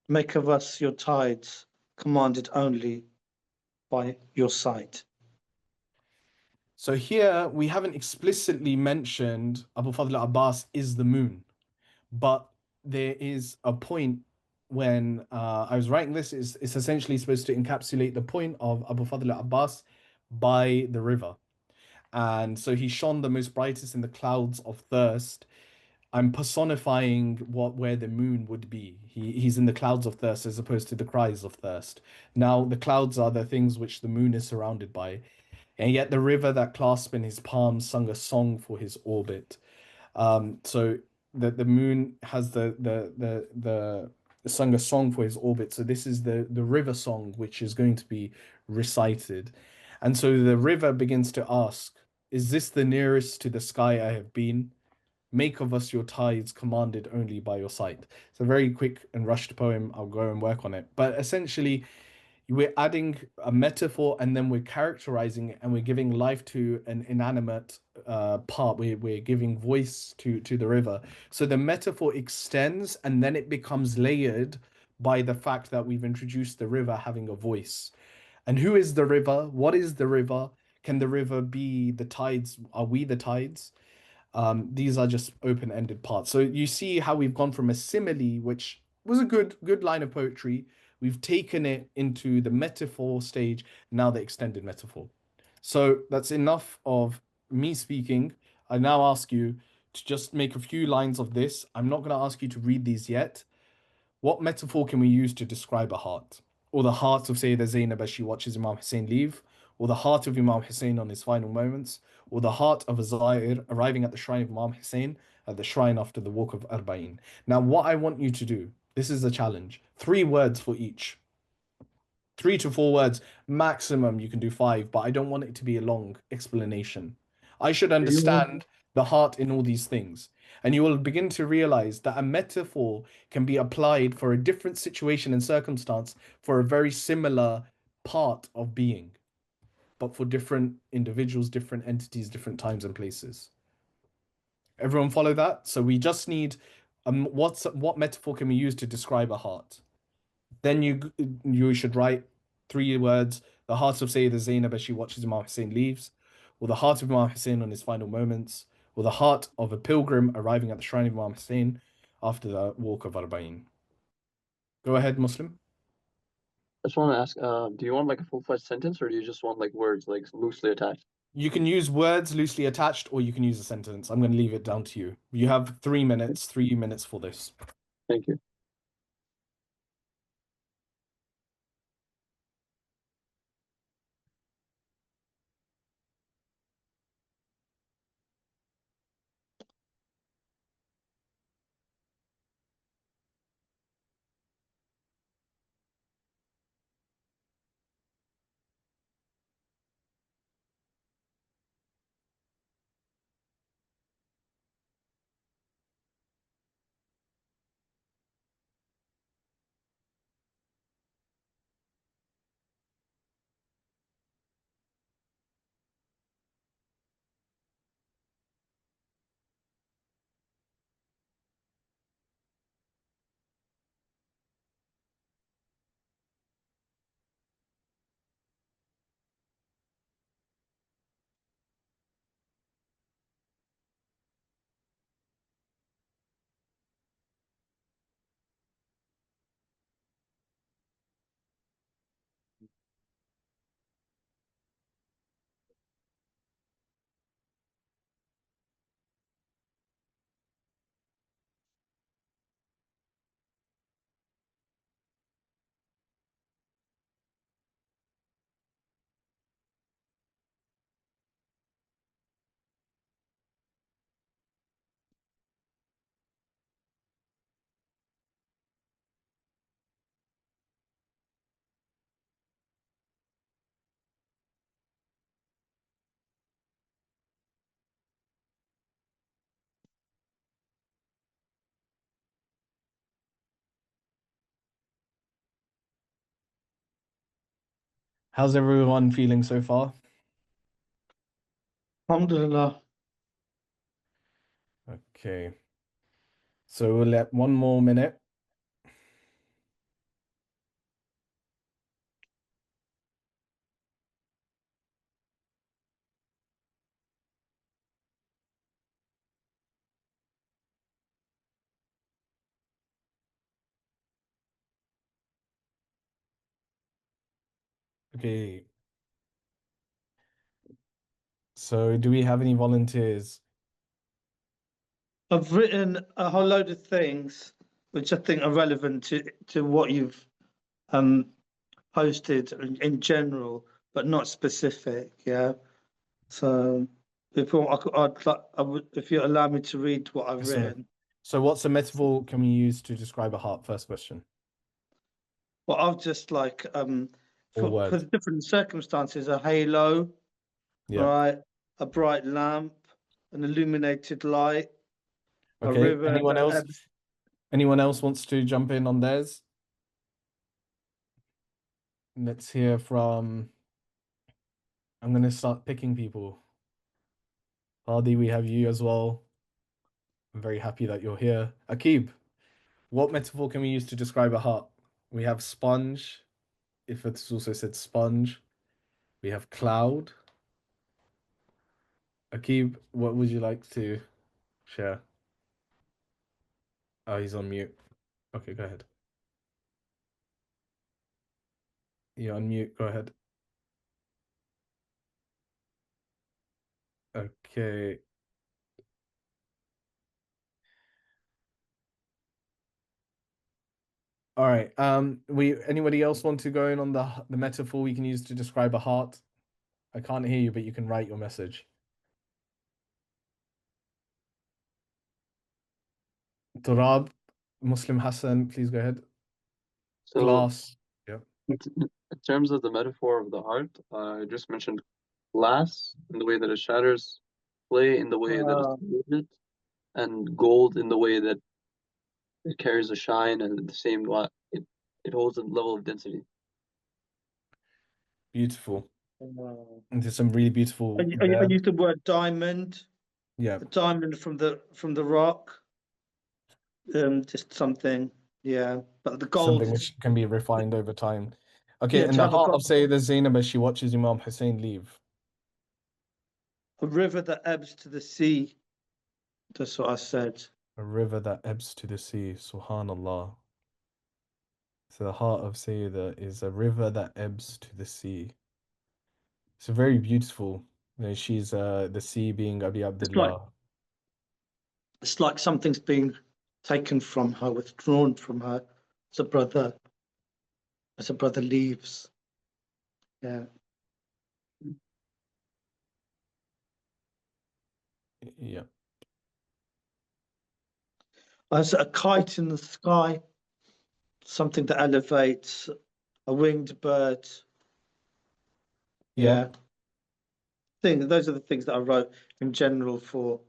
Speaker 4: Make of us your tides, commanded only by your sight.
Speaker 2: So here we haven't explicitly mentioned Abu Fadl Abbas is the moon, but there is a point when I was writing this, it's essentially supposed to encapsulate the point of Abu Fadl Abbas by the river. And so he shone the most brightest in the clouds of thirst. I'm personifying where the moon would be. He's in the clouds of thirst as opposed to the cries of thirst. Now, the clouds are the things which the moon is surrounded by. And yet the river that clasped in his palms sung a song for his orbit. So the moon has the sung a song for his orbit. So this is the river song which is going to be recited. And so the river begins to ask, is this the nearest to the sky I have been? Make of us your tides, commanded only by your sight. It's a very quick and rushed poem. I'll go and work on it. But essentially, we're adding a metaphor and then we're characterizing it and we're giving life to an inanimate part. We're giving voice to the river. So the metaphor extends and then it becomes layered by the fact that we've introduced the river having a voice. And who is the river? What is the river? Can the river be the tides? Are we the tides? These are just open-ended parts. So you see how we've gone from a simile, which was a good line of poetry. We've taken it into the metaphor stage, now the extended metaphor. So that's enough of me speaking. I now ask you to just make a few lines of this. I'm not going to ask you to read these yet. What metaphor can we use to describe a heart? Or the heart of Sayyidah Zainab as she watches Imam Hussein leave? Or the heart of Imam Hussein on his final moments? Or the heart of a Zair arriving at the shrine of Imam Hussein at the shrine after the walk of Arba'in? Now, what I want you to do, this is a challenge. 3 words for each. 3 to 4 words maximum. You can do 5, but I don't want it to be a long explanation. I should understand the heart in all these things. And you will begin to realize that a metaphor can be applied for a different situation and circumstance for a very similar part of being, but for different individuals, different entities, different times and places. Everyone follow that? So we just need what metaphor can we use to describe a heart? Then you should write 3 words: the heart of Sayyidah Zainab as she watches Imam Hussein leaves, or the heart of Imam Hussein on his final moments, or the heart of a pilgrim arriving at the shrine of Imam Hussein after the walk of Arba'in. Go ahead, Muslim.
Speaker 3: I just want to ask, do you want like a full-fledged sentence or do you just want like words like loosely attached?
Speaker 2: You can use words loosely attached, or you can use a sentence. I'm going to leave it down to you. You have 3 minutes, 3 minutes for this.
Speaker 3: Thank you.
Speaker 2: How's everyone feeling so far?
Speaker 4: Alhamdulillah.
Speaker 2: Okay. So we'll let one more minute. Okay. So do we have any volunteers?
Speaker 4: I've written a whole load of things which I think are relevant to what you've posted in general, but not specific. Yeah. So if you want, I would, if you allow me to read what I've
Speaker 2: Yes, sir.
Speaker 4: written.
Speaker 2: So what's a metaphor can we use to describe a heart? First question.
Speaker 4: Well, I've just like
Speaker 2: Or
Speaker 4: for
Speaker 2: word.
Speaker 4: the different circumstances, a halo,
Speaker 2: Yeah.
Speaker 4: right, a bright lamp, an illuminated light, a
Speaker 2: Okay.
Speaker 4: river
Speaker 2: Anyone
Speaker 4: that
Speaker 2: else?
Speaker 4: ebbs.
Speaker 2: Anyone else wants to jump in on theirs? Let's hear from. I'm going to start picking people. Hardy, we have you as well. I'm very happy that you're here. Akib, what metaphor can we use to describe a heart? We have sponge, if it's also said sponge. We have cloud. Akib, what would you like to share? Oh, he's on mute. Okay, go ahead. You're on mute. Go ahead. Okay. All right. Anybody else want to go in on the metaphor we can use to describe a heart? I can't hear you, but you can write your message. Turab, Muslim Hassan, please go ahead.
Speaker 3: So
Speaker 2: Glass. Yeah.
Speaker 3: in terms of the metaphor of the heart, I just mentioned glass in the way that it shatters, clay in the way that it's molded, and gold in the way that it carries a shine and at the same it holds a level of density.
Speaker 2: Beautiful.
Speaker 4: Wow.
Speaker 2: And there's some really beautiful
Speaker 4: I
Speaker 2: there.
Speaker 4: used the word diamond,
Speaker 2: Yeah.
Speaker 4: the diamond from the rock. Just something, yeah. But the gold
Speaker 2: Something
Speaker 4: is
Speaker 2: which can be refined over time. Okay,
Speaker 4: yeah,
Speaker 2: in
Speaker 4: to
Speaker 2: the
Speaker 4: have a
Speaker 2: heart of Sayyida Zainab as she watches Imam Hussein leave.
Speaker 4: a river that ebbs to the sea. That's what I said.
Speaker 2: A river that ebbs to the sea. Subhanallah. So the heart of Sayyida is a river that ebbs to the sea. It's very beautiful. You know, she's the sea being Abi Abdullah.
Speaker 4: It's like something's being taken from her, withdrawn from her as a brother leaves. Yeah.
Speaker 2: Yeah.
Speaker 4: As a kite in the sky, something that elevates, a winged bird.
Speaker 2: Yeah.
Speaker 4: Yeah. Those are the things that I wrote in general for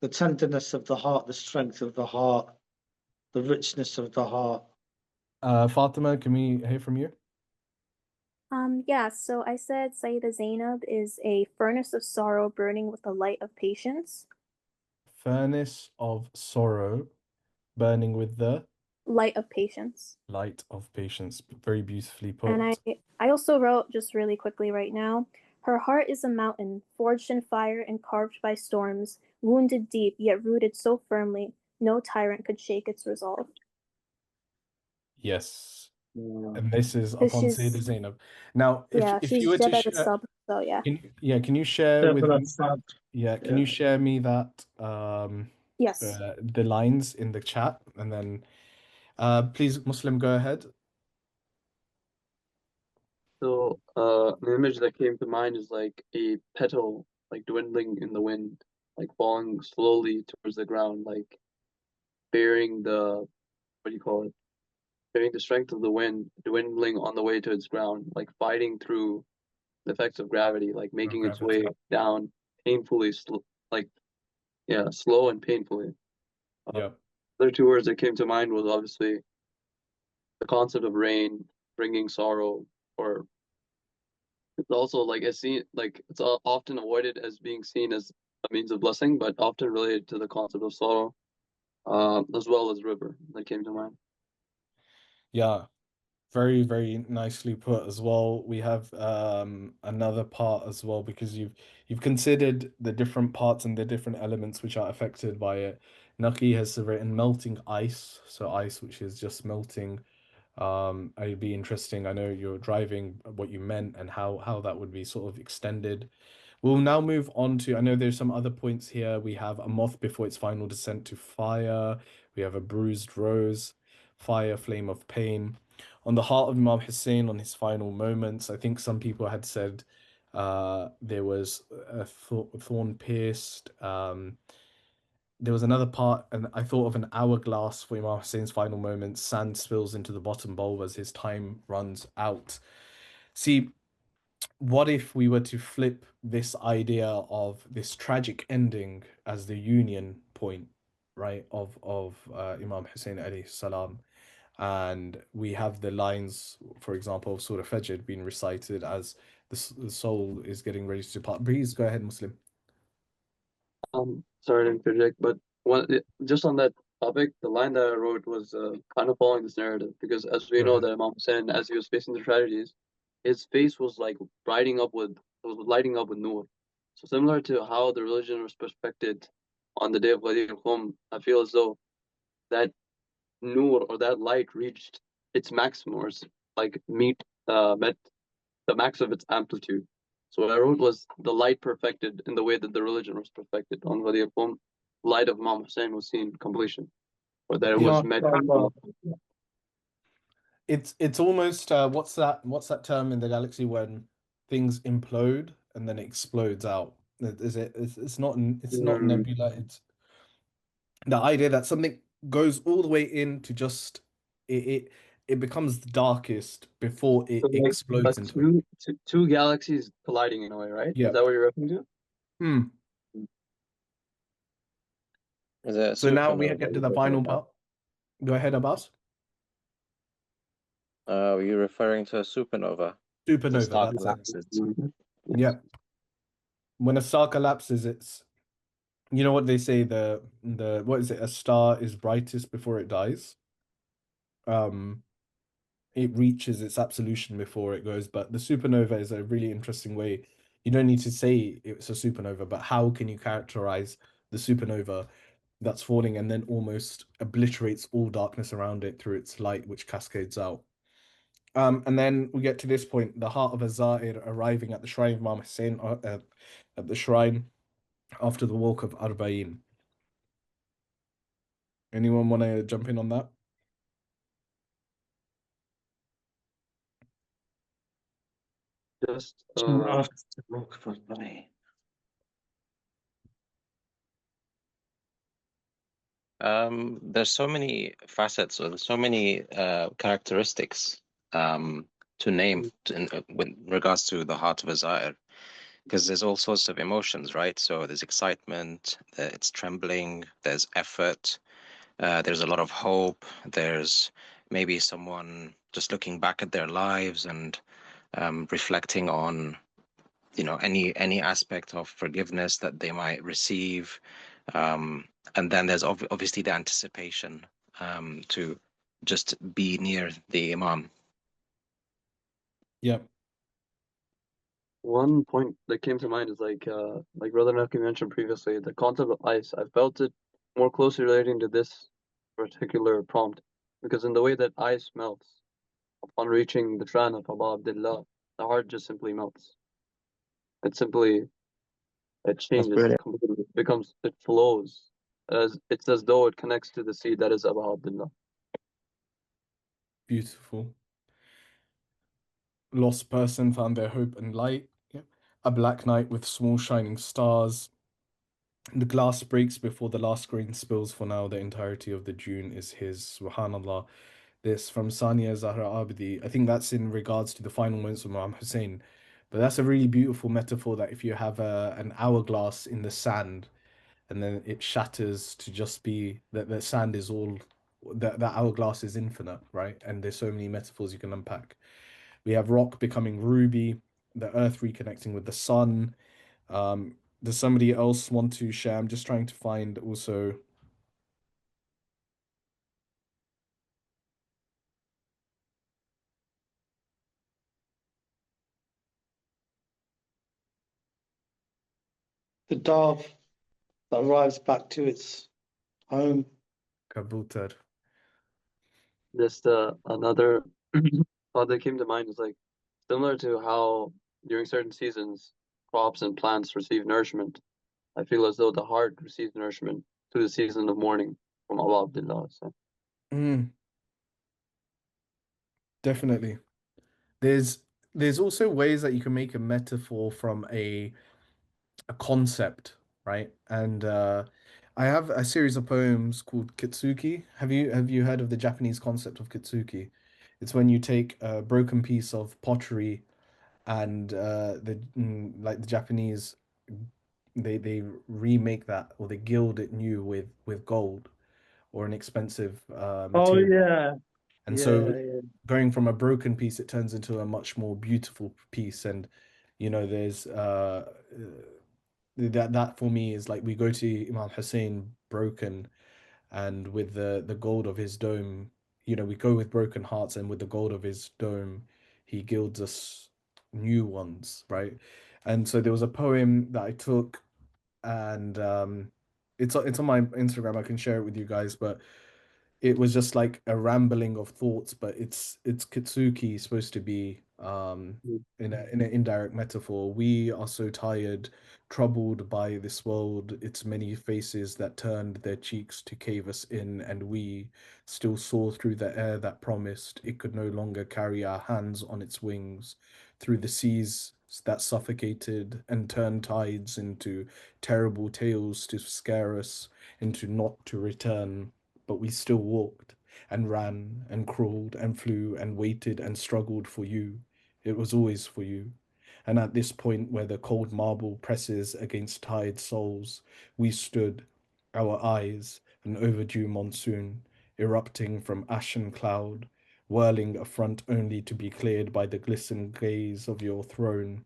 Speaker 4: the tenderness of the heart, the strength of the heart, the richness of the heart.
Speaker 2: Fatima, can we hear from you?
Speaker 8: Yeah, so I said Sayyida Zainab is a furnace of sorrow burning with the light of patience.
Speaker 2: Furnace of sorrow burning with the
Speaker 8: Light of patience.
Speaker 2: light of patience. Very beautifully
Speaker 8: And
Speaker 2: put.
Speaker 8: I also wrote just really quickly right now, her heart is a mountain, forged in fire and carved by storms, wounded deep, yet rooted so firmly, no tyrant could shake its resolve.
Speaker 2: Yes.
Speaker 3: Yeah.
Speaker 2: And this is
Speaker 8: Because
Speaker 2: upon Sayyida
Speaker 8: she's,
Speaker 2: Zainab. Now,
Speaker 8: yeah,
Speaker 2: if you
Speaker 8: she's
Speaker 2: were to
Speaker 8: Jabal
Speaker 2: share,
Speaker 8: Sab, so yeah.
Speaker 2: can you share with me? Yeah, can
Speaker 4: Yeah.
Speaker 2: you share me that
Speaker 8: Yes.
Speaker 2: the lines in the chat, and then please, Muslim, go ahead.
Speaker 3: So the image that came to mind is like a petal like dwindling in the wind, like falling slowly towards the ground, like bearing the what do you call it? Bearing the strength of the wind, dwindling on the way to its ground, like fighting through the effects of gravity, like making its way
Speaker 2: Gravity.
Speaker 3: down painfully, like yeah, slow and painfully.
Speaker 2: Yeah.
Speaker 3: Other two words that came to mind was obviously the concept of rain bringing sorrow or It's also like it's seen like it's often avoided as being seen as a means of blessing, but often related to the concept of sorrow, as well as river that came to mind.
Speaker 2: Yeah, very, very nicely put as well. We have another part as well because you've considered the different parts and the different elements which are affected by it. Naki has written melting ice, so ice which is just melting. It'd be interesting. I know you're driving what you meant and how that would be sort of extended. We'll now move on to, I know there's some other points here. We have a moth before its final descent to fire. We have a bruised rose, fire, flame of pain. On the heart of Imam Hussein on his final moments, I think some people had said there was a thorn pierced. There was another part, and I thought of an hourglass for Imam Hussein's final moments. Sand spills into the bottom bowl as his time runs out. See, what if we were to flip this idea of this tragic ending as the union point, right, of Imam Hussein alayhi salam, and we have the lines, for example, of Surah Fajr being recited as the soul is getting ready to depart. Please go ahead, Muslim.
Speaker 3: Sorry to interject, but just on that topic, the line that I wrote was kind of following this narrative because as we
Speaker 2: Go
Speaker 3: know
Speaker 2: ahead.
Speaker 3: that Imam Hussein, as he was facing the tragedies, his face was like lighting up with nur. So similar to how the religion was perfected on the day of Ghadir al-Khum, I feel as though that nur or that light reached its maximum or like met the max of its amplitude. So what I wrote was the light perfected in the way that the religion was perfected. On Wadi Qum, light of Imam Hussein was seen completion, or that it was met.
Speaker 2: It's almost what's that term in the galaxy when things implode and then it explodes out? Is it? It's not
Speaker 3: Mm,
Speaker 2: nebula. It's the idea that something goes all the way into just it becomes the darkest before
Speaker 3: so
Speaker 2: it
Speaker 3: like
Speaker 2: explodes into it.
Speaker 3: two galaxies colliding in a way, right? Is
Speaker 2: Yeah.
Speaker 3: that what you're referring to?
Speaker 2: Hmm.
Speaker 5: Is it a
Speaker 2: So now we
Speaker 5: supernova
Speaker 2: get to
Speaker 5: you're
Speaker 2: the
Speaker 5: talking
Speaker 2: final
Speaker 5: about?
Speaker 2: part. Go ahead, Abbas.
Speaker 5: Are you referring to a supernova? The
Speaker 2: Supernova,
Speaker 5: star
Speaker 2: that's it.
Speaker 5: collapses.
Speaker 3: Mhm. Yes.
Speaker 2: Yeah. When a star collapses, it's you know what they say, the what is it? A star is brightest before it dies. Um, it reaches its absolution before it goes. But the supernova is a really interesting way. You don't need to say it's a supernova, but how can you characterize the supernova that's falling and then almost obliterates all darkness around it through its light, which cascades out? And then we get to this point, the heart of a Zair arriving at the shrine of Imam Hussein, at the shrine after the walk of Arba'in. Anyone want to jump in on that?
Speaker 3: Just
Speaker 5: There's so many facets or there's so many characteristics to name with regards to the heart of a Zaire, because there's all sorts of emotions, right? So there's excitement, it's trembling, there's effort, there's a lot of hope, there's maybe someone just looking back at their lives and reflecting on any aspect of forgiveness that they might receive, and then there's obviously the anticipation to just be near the imam.
Speaker 2: Yeah.
Speaker 3: one point that came to mind is like Brother Naki mentioned previously, the concept of ice. I felt it more closely relating to this particular prompt because in the way that ice melts upon reaching the shrine of Abba Abdullah, the heart just simply melts. It simply it changes
Speaker 5: Brilliant.
Speaker 3: completely. It flows it's as though it connects to the seed that is Abba Abdullah.
Speaker 2: Beautiful. Lost person found their hope and light. Yeah. A black night with small shining stars. The glass breaks before the last grain spills. For now, the entirety of the June is his. Subhanallah. This from Sania Zahra Abdi. I think that's in regards to the final moments of Imam Hussein. But that's a really beautiful metaphor that if you have an hourglass in the sand and then it shatters to just be that the sand is all that hourglass is infinite, right? And there's so many metaphors you can unpack. We have rock becoming ruby, the earth reconnecting with the sun. Does somebody else want to share? I'm just trying to find also.
Speaker 4: The dove that arrives back to its home.
Speaker 2: Kabutar.
Speaker 3: Just another thought that came to mind is like similar to how during certain seasons crops and plants receive nourishment. I feel as though the heart receives nourishment through the season of mourning from Allah Abdullah. So
Speaker 2: Definitely. There's also ways that you can make a metaphor from a concept, right? And I have a series of poems called Kitsuki. Have you heard of the Japanese concept of Kitsuki? It's when you take a broken piece of pottery and like the Japanese, they remake that, or they gild it new with gold or an expensive
Speaker 4: Oh
Speaker 2: material.
Speaker 4: yeah,
Speaker 2: And so
Speaker 4: yeah.
Speaker 2: going from a broken piece, it turns into a much more beautiful piece. And there's that for me is like we go to Imam Hussein broken, and with the gold of his dome, we go with broken hearts, and with the gold of his dome, he gilds us new ones, right? And so there was a poem that I took, and it's on my Instagram. I can share it with you guys, but it was just like a rambling of thoughts, but it's Kitsuki supposed to be in an indirect metaphor. We are so tired, troubled by this world, its many faces that turned their cheeks to cave us in, and we still soar through the air that promised it could no longer carry our hands on its wings, through the seas that suffocated and turned tides into terrible tales to scare us into not to return. But we still walked and ran and crawled and flew and waited and struggled for you. It was always for you. And at this point where the cold marble presses against tired souls, we stood, our eyes, an overdue monsoon, erupting from ashen cloud, whirling a front only to be cleared by the glistened gaze of your throne.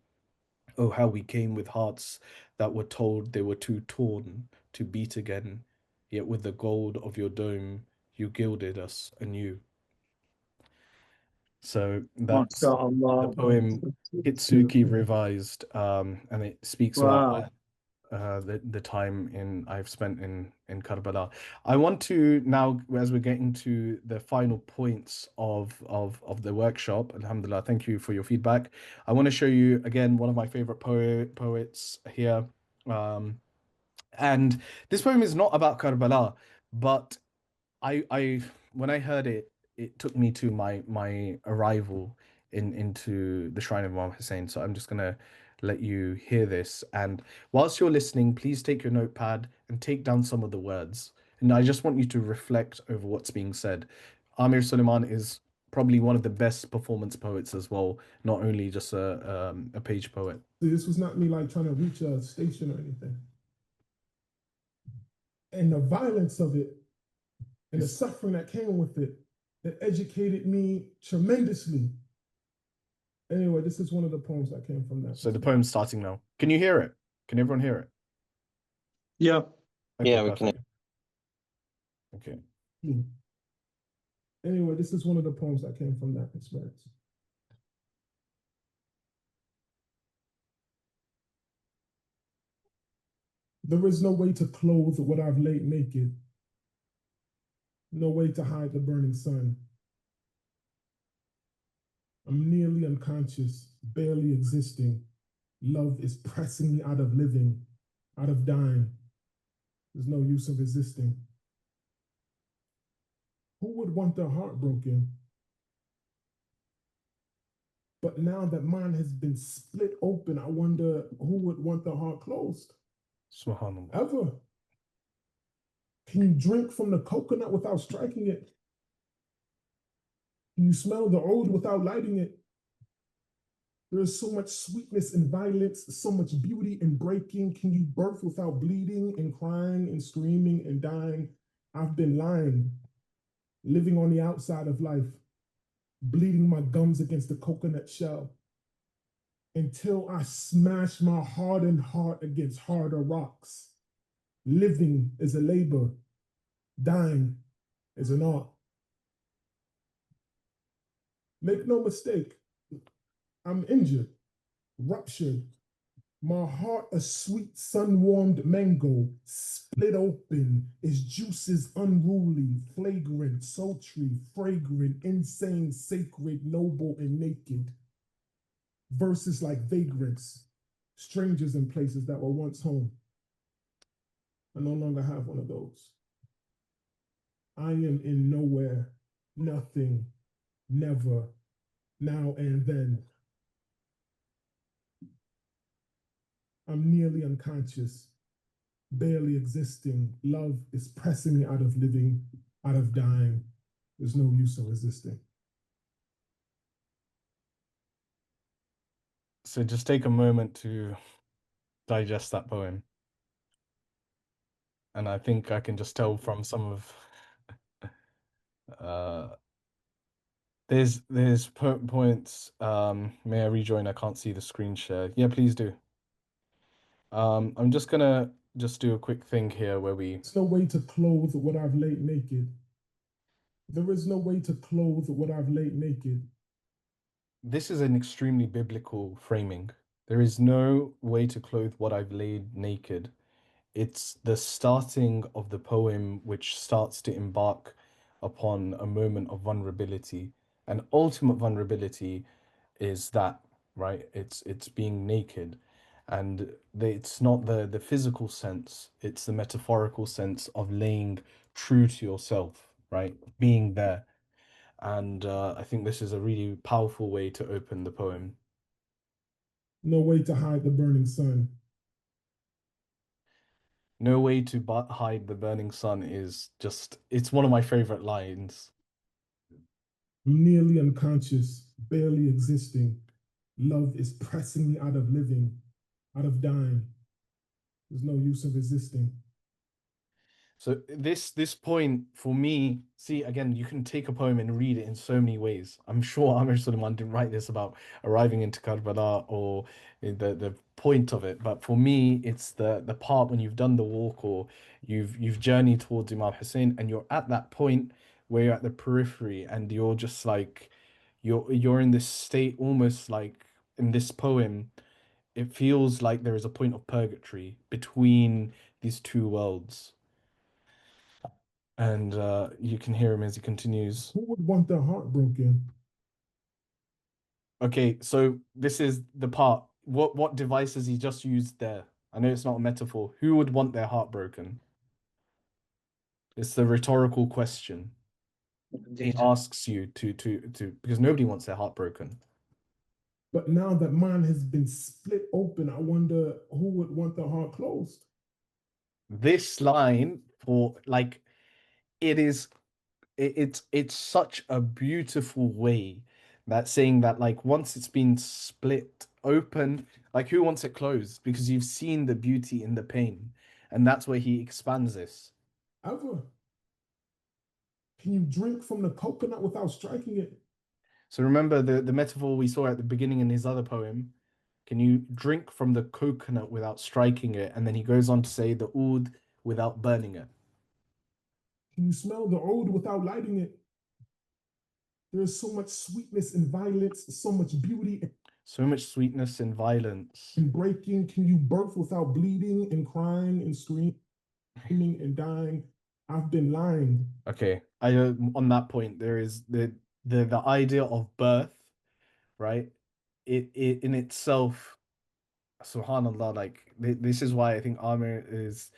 Speaker 2: Oh, how we came with hearts that were told they were too torn to beat again, yet with the gold of your dome, you gilded us anew. So that's the
Speaker 4: MashaAllah.
Speaker 2: poem Hitsuki revised, and it speaks
Speaker 4: Wow.
Speaker 2: about the time I've spent in Karbala. I want to now, as we're getting to the final points of the workshop, Alhamdulillah, thank you for your feedback. I want to show you again one of my favorite poets here. And this poem is not about Karbala, but I when I heard it, it took me to my arrival into the Shrine of Imam Hussein. So I'm just gonna let you hear this. And whilst you're listening, please take your notepad and take down some of the words. And I just want you to reflect over what's being said. Amir Suleiman is probably one of the best performance poets as well, not only just a page poet.
Speaker 9: This was not me like trying to reach a station or anything. And the violence of it and the suffering that came with it, that educated me tremendously. Anyway, this is one of the poems that came from that.
Speaker 2: So the poem's starting now. Can you hear it? Can everyone hear it?
Speaker 4: Yeah.
Speaker 2: Okay,
Speaker 5: Yeah, we can.
Speaker 2: perfect. Okay.
Speaker 9: Anyway, this is one of the poems that came from that experience. There is no way to clothe what I've laid naked, no way to hide the burning sun. I'm nearly unconscious, barely existing. Love is pressing me out of living, out of dying. There's no use of resisting. Who would want their heart broken? But now that mine has been split open, I wonder who would want their heart closed?
Speaker 2: Subhanallah.
Speaker 9: Ever? Can you drink from the coconut without striking it? Can you smell the oud without lighting it? There is so much sweetness in violence, so much beauty in breaking. Can you birth without bleeding and crying and screaming and dying? I've been lying, living on the outside of life, bleeding my gums against the coconut shell. until I smash my hardened heart against harder rocks. Living is a labor, dying is an art. Make no mistake, I'm injured, ruptured, my heart a sweet sun-warmed mango, split open, its juices unruly, flagrant, sultry, fragrant, insane, sacred, noble, and naked. Verses like vagrants, strangers in places that were once home. I no longer have one of those. I am in nowhere, nothing, never, now and then. I'm nearly unconscious, barely existing. Love is pressing me out of living, out of dying. There's no use in resisting.
Speaker 2: So just take a moment to digest that poem. And I think I can just tell from some of there's points. May I rejoin? I can't see the screen share. Yeah, please do. I'm just gonna do a quick thing here where we
Speaker 9: There's no way to clothe what I've laid naked. There is no way to clothe what I've laid naked.
Speaker 2: this is an extremely biblical framing. There is no way to clothe what I've laid naked. It's the starting of the poem which starts to embark upon a moment of vulnerability. And ultimate vulnerability is that, right? It's being naked. And it's not the physical sense, it's the metaphorical sense of laying true to yourself, right? Being there. And I think this is a really powerful way to open the poem.
Speaker 9: No way to hide the burning sun.
Speaker 2: No way to hide the burning sun is just, it's one of my favorite lines.
Speaker 9: I'm nearly unconscious, barely existing. Love is pressing me out of living, out of dying. There's no use in resisting.
Speaker 2: So this point for me, see again, you can take a poem and read it in so many ways. I'm sure Amir Suleiman didn't write this about arriving into Karbala or the point of it, but for me, it's the part when you've done the walk or you've journeyed towards Imam Hussein and you're at that point where you're at the periphery and you're just like you're in this state almost like in this poem, it feels like there is a point of purgatory between these two worlds. And you can hear him as he continues.
Speaker 9: Who would want their heart broken?
Speaker 2: Okay, so this is the part. What device has he just used there? I know it's not a metaphor. Who would want their heart broken? It's the rhetorical question. He asks you to because nobody wants their heart broken.
Speaker 9: But now that mine has been split open, I wonder who would want their heart closed?
Speaker 2: This line for like it's such a beautiful way that saying that like once it's been split open, like who wants it closed? Because you've seen the beauty in the pain, and that's where he expands this.
Speaker 9: Ever? Can you drink from the coconut without striking it?
Speaker 2: So remember the metaphor we saw at the beginning in his other poem. Can you drink from the coconut without striking it? And then he goes on to say the oud without burning it.
Speaker 9: Can you smell the oud without lighting it? There is so much sweetness and violence, so much beauty
Speaker 2: So much sweetness and violence.
Speaker 9: and breaking. Can you birth without bleeding and crying and screaming and dying? I've been lying.
Speaker 2: Okay, I on that point there is the idea of birth, right? It in itself, subhanallah, like this is why I think Amir is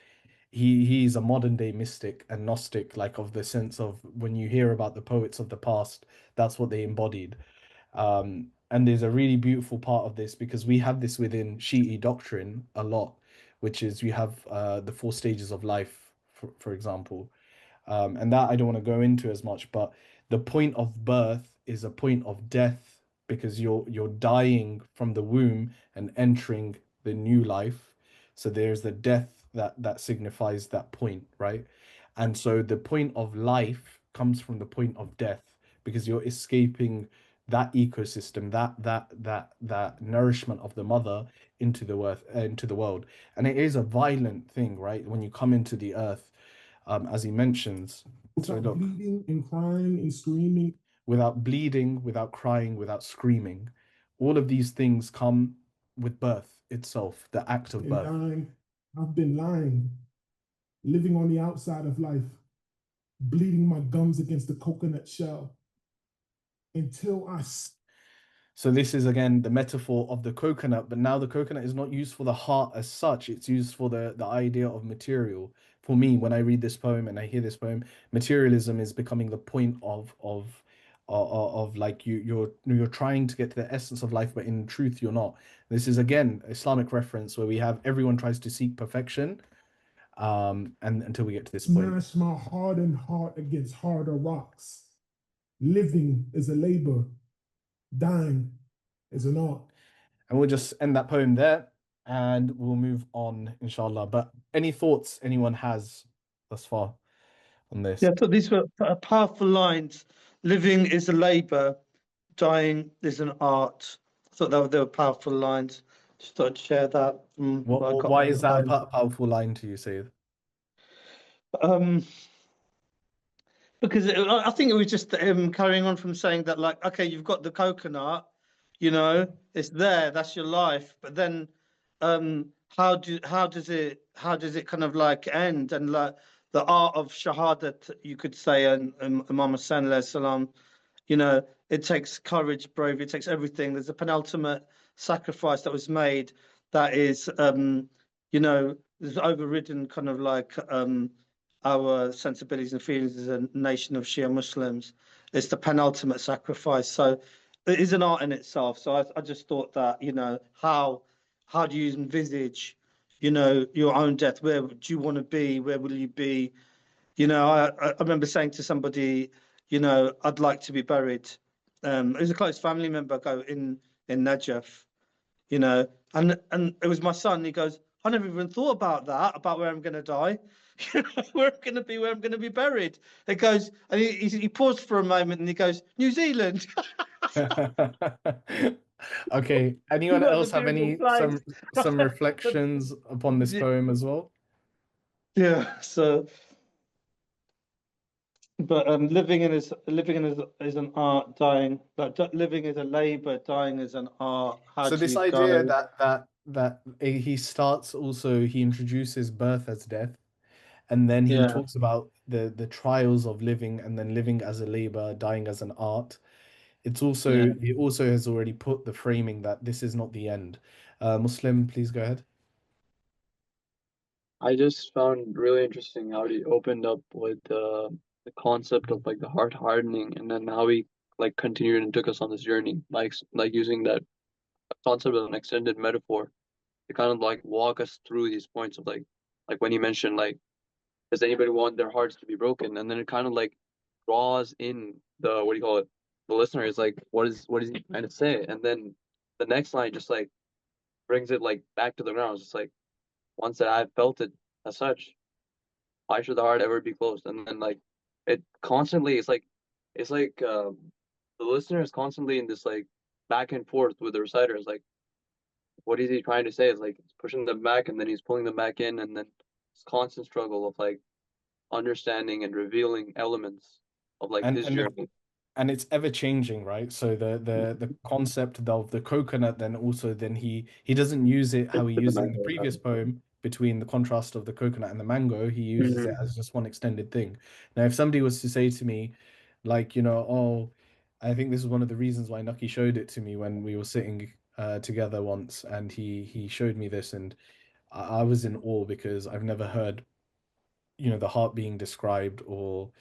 Speaker 2: he's a modern day mystic and Gnostic, like of the sense of when you hear about the poets of the past, that's what they embodied. And there's a really beautiful part of this because we have this within Shi'i doctrine a lot, which is you have the four stages of life, for example. And that I don't want to go into as much, but the point of birth is a point of death because you're dying from the womb and entering the new life. So there's the death that signifies that point, right? And so the point of life comes from the point of death because you're escaping that ecosystem, that nourishment of the mother into the earth, into the world. And it is a violent thing, right? When you come into the earth, as he mentions. So
Speaker 9: Without
Speaker 2: look,
Speaker 9: bleeding and crying and screaming.
Speaker 2: without bleeding, without crying, without screaming, all of these things come with birth itself, the act of
Speaker 9: And
Speaker 2: birth.
Speaker 9: dying. I've been lying, living on the outside of life, bleeding my gums against the coconut shell until
Speaker 2: So this is again the metaphor of the coconut, but now the coconut is not used for the heart as such. It's used for the idea of material. For me, when I read this poem and I hear this poem, materialism is becoming the point of like you're trying to get to the essence of life, but in truth you're not. This is again Islamic reference where we have everyone tries to seek perfection, and until we get to this point.
Speaker 9: smash my hardened heart against harder rocks. Living is a labor, dying is an art.
Speaker 2: And we'll just end that poem there and we'll move on, inshallah. But any thoughts anyone has thus far on this?
Speaker 4: Yeah, I thought these were powerful lines. Living is a labour, dying is an art. I thought they were powerful lines. Just thought I'd share that.
Speaker 2: Why is that a powerful line to you, Sayyid?
Speaker 4: Because I think it was just carrying on from saying that, like, okay, you've got the coconut, it's there, that's your life, but then how does it kind of like end? And like the art of shahadat, you could say, and Imam Hussain alayhi salam, it takes courage, bravery, it takes everything. There's a penultimate sacrifice that was made that is there's overridden kind of like our sensibilities and feelings as a nation of Shia Muslims. It's the penultimate sacrifice. So it is an art in itself. So I just thought that, how do you envisage, your own death? Where do you want to be? Where will you be? I remember saying to somebody, I'd like to be buried. It was a close family member go in Najaf, and it was my son. He goes, I never even thought about that, about where I'm going to die, where I'm going to be, where I'm going to be buried. It goes, and he paused for a moment and he goes, New Zealand.
Speaker 2: Okay. Anyone
Speaker 4: Got the
Speaker 2: else have
Speaker 4: burial
Speaker 2: any
Speaker 4: place.
Speaker 2: some reflections upon this poem as well?
Speaker 4: Yeah. So, but living is an art, dying. Like living is a labor, dying is an art. How
Speaker 2: So
Speaker 4: do
Speaker 2: this
Speaker 4: you
Speaker 2: idea
Speaker 4: go?
Speaker 2: that he starts also, he introduces birth as death, and then he
Speaker 4: Yeah.
Speaker 2: talks about the trials of living, and then living as a labor, dying as an art.
Speaker 4: Yeah.
Speaker 2: It also has already put the framing that this is not the end. Muslim, please go ahead.
Speaker 3: I just found really interesting how he opened up with the concept of like the heart hardening, and then how he like continued and took us on this journey, like using that concept of an extended metaphor to kind of like walk us through these points of like when he mentioned like, does anybody want their hearts to be broken? And then it kind of like draws in the, what do you call it? The listener is like, what is he trying to say? And then the next line just like brings it like back to the ground. It's just like, once that I've felt it as such, why should the heart ever be closed? And then like it constantly, it's like the listener is constantly in this like back and forth with the reciter. It's like, what is he trying to say? It's like he's pushing them back and then he's pulling them back in, and then this constant struggle of like understanding and revealing elements of like
Speaker 2: And
Speaker 3: his
Speaker 2: and
Speaker 3: journey.
Speaker 2: it's ever changing, right? So the concept of the coconut, then also then he doesn't use it how he
Speaker 3: With the
Speaker 2: used it in the
Speaker 3: mango,
Speaker 2: previous poem, between the contrast of the coconut and the mango. He uses it
Speaker 3: Mhm.
Speaker 2: as just one extended thing. Now, if somebody was to say to me, like, oh, I think this is one of the reasons why Nucky showed it to me when we were sitting together once, and he showed me this, and I was in awe because I've never heard, the heart being described, or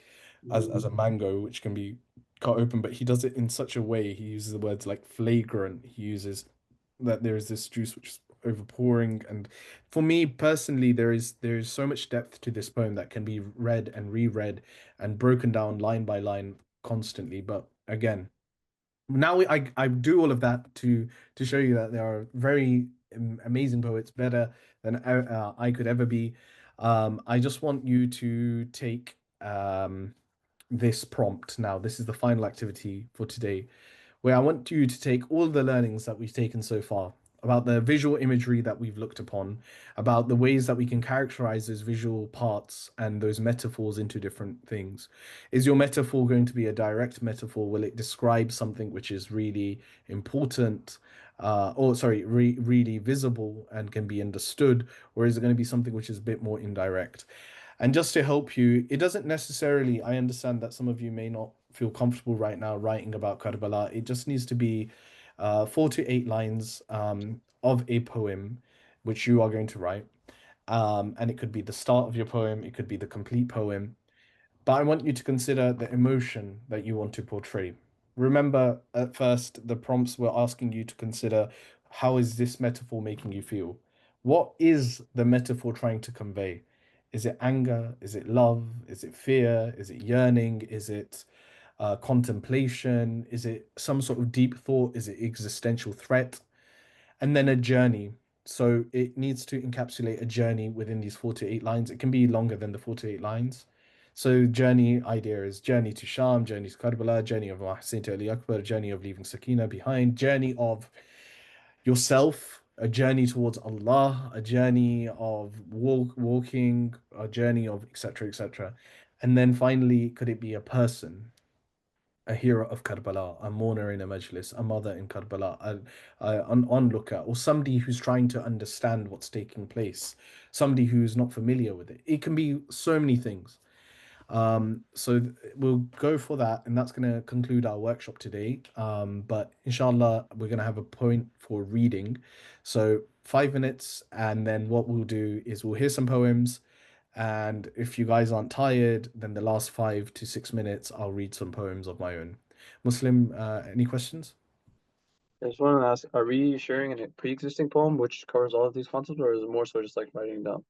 Speaker 2: as a mango which can be cut open, but he does it in such a way. He uses the words like flagrant. He uses that there is this juice which is overpouring. And for me personally, there is so much depth to this poem that can be read and reread and broken down line by line constantly. But again, now I do all of that to show you that there are very amazing poets, better than I could ever be. I just want you to take this prompt now. This is the final activity for today, where I want you to take all the learnings that we've taken so far about the visual imagery that we've looked upon, about the ways that we can characterize those visual parts and those metaphors into different things. Is your metaphor going to be a direct metaphor? Will it describe something which is really important, or sorry, really visible and can be understood? Or is it going to be something which is a bit more indirect? And just to help you, it doesn't necessarily, I understand that some of you may not feel comfortable right now writing about Karbala. It just needs to be 4 to 8 lines of a poem which you are going to write. And it could be the start of your poem, it could be the complete poem. But I want you to consider the emotion that you want to portray. Remember, at first, the prompts were asking you to consider, how is this metaphor making you feel? What is the metaphor trying to convey? Is it anger? Is it love? Is it fear? Is it yearning? Is it contemplation? Is it some sort of deep thought? Is it existential threat? And then a journey. So it needs to encapsulate a journey within these 4 to 8 lines. It can be longer than the 4 to 8 lines. So journey idea is journey to Sham, journey to Karbala, journey of Hussein to Ali Akbar, journey of leaving Sakina behind, journey of yourself, a journey towards Allah, a journey of walking, a journey of etc. etc. And then finally, could it be a person? A hero of Karbala, a mourner in a majlis, a mother in Karbala, an onlooker, or somebody who's trying to understand what's taking place, somebody who's not familiar with it. It can be so many things. So we'll go for that, and that's going to conclude our workshop today. But inshallah, we're going to have a point for reading. So 5 minutes, and then what we'll do is we'll hear some poems. And if you guys aren't tired, then the last 5 to 6 minutes, I'll read some poems of my own. Muslim, any questions?
Speaker 3: I just want to ask, are we sharing a pre-existing poem which covers all of these concepts, or is it more so just like writing it down?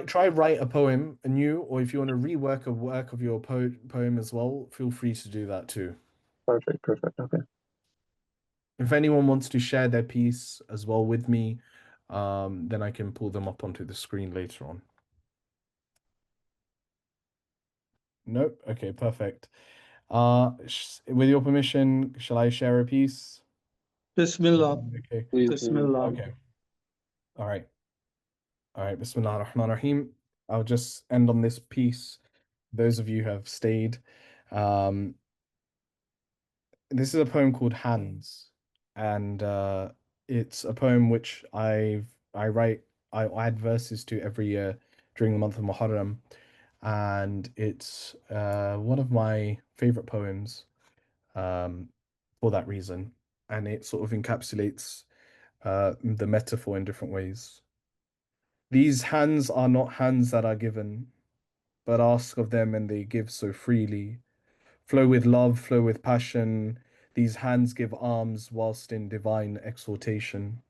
Speaker 2: Try write a poem anew, or if you want to rework a work of your poem as well, feel free to do that too.
Speaker 3: Perfect. Okay.
Speaker 2: If anyone wants to share their piece as well with me, then I can pull them up onto the screen later on. Nope. Okay, perfect. With your permission, shall I share a piece?
Speaker 4: Bismillah.
Speaker 2: Okay.
Speaker 3: Please.
Speaker 4: Bismillah.
Speaker 2: Okay. All right. Bismillah ar-Rahman ar-Rahim. I'll just end on this piece. Those of you who have stayed. This is a poem called Hands, and it's a poem which I add verses to every year during the month of Muharram, and it's one of my favorite poems for that reason, and it sort of encapsulates the metaphor in different ways. These hands are not hands that are given, but ask of them and they give so freely. Flow with love, flow with passion. These hands give alms whilst in divine exhortation.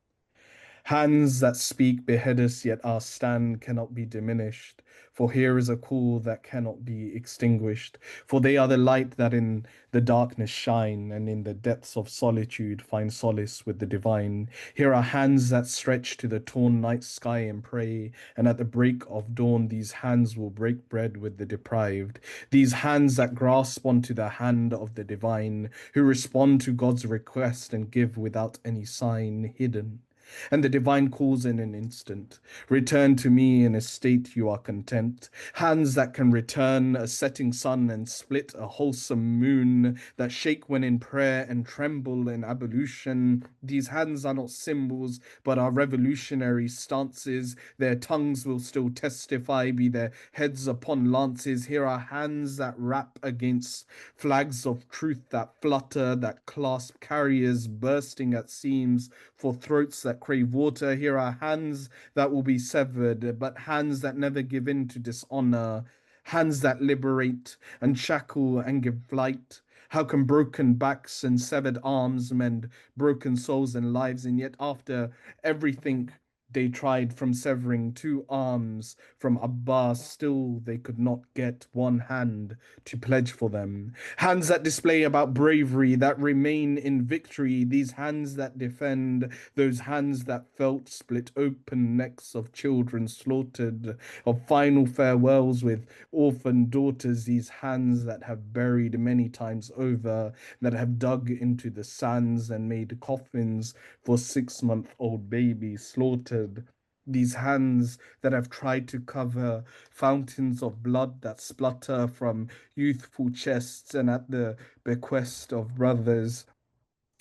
Speaker 2: Hands that speak behead us, yet our stand cannot be diminished. For here is a call that cannot be extinguished. For they are the light that in the darkness shine, and in the depths of solitude find solace with the divine. Here are hands that stretch to the torn night sky and pray, and at the break of dawn these hands will break bread with the deprived. These hands that grasp onto the hand of the divine, who respond to God's request and give without any sign hidden. And the divine calls in an instant. Return to me in a state you are content. Hands that can return a setting sun and split a wholesome moon, that shake when in prayer and tremble in ablution. These hands are not symbols, but are revolutionary stances. Their tongues will still testify, be their heads upon lances. Here are hands that rap against flags of truth that flutter, that clasp carriers bursting at seams for throats that crave water. Here are hands that will be severed, but hands that never give in to dishonor, hands that liberate and shackle and give flight. How can broken backs and severed arms mend broken souls and lives? And yet, after everything they tried from severing two arms from Abbas, still they could not get one hand to pledge for them. Hands that display about bravery, that remain in victory, these hands that defend, those hands that felt split open necks of children slaughtered, of final farewells with orphan daughters, these hands that have buried many times over, that have dug into the sands and made coffins for 6-month-old babies slaughtered. These hands that have tried to cover fountains of blood that splutter from youthful chests and at the bequest of brothers.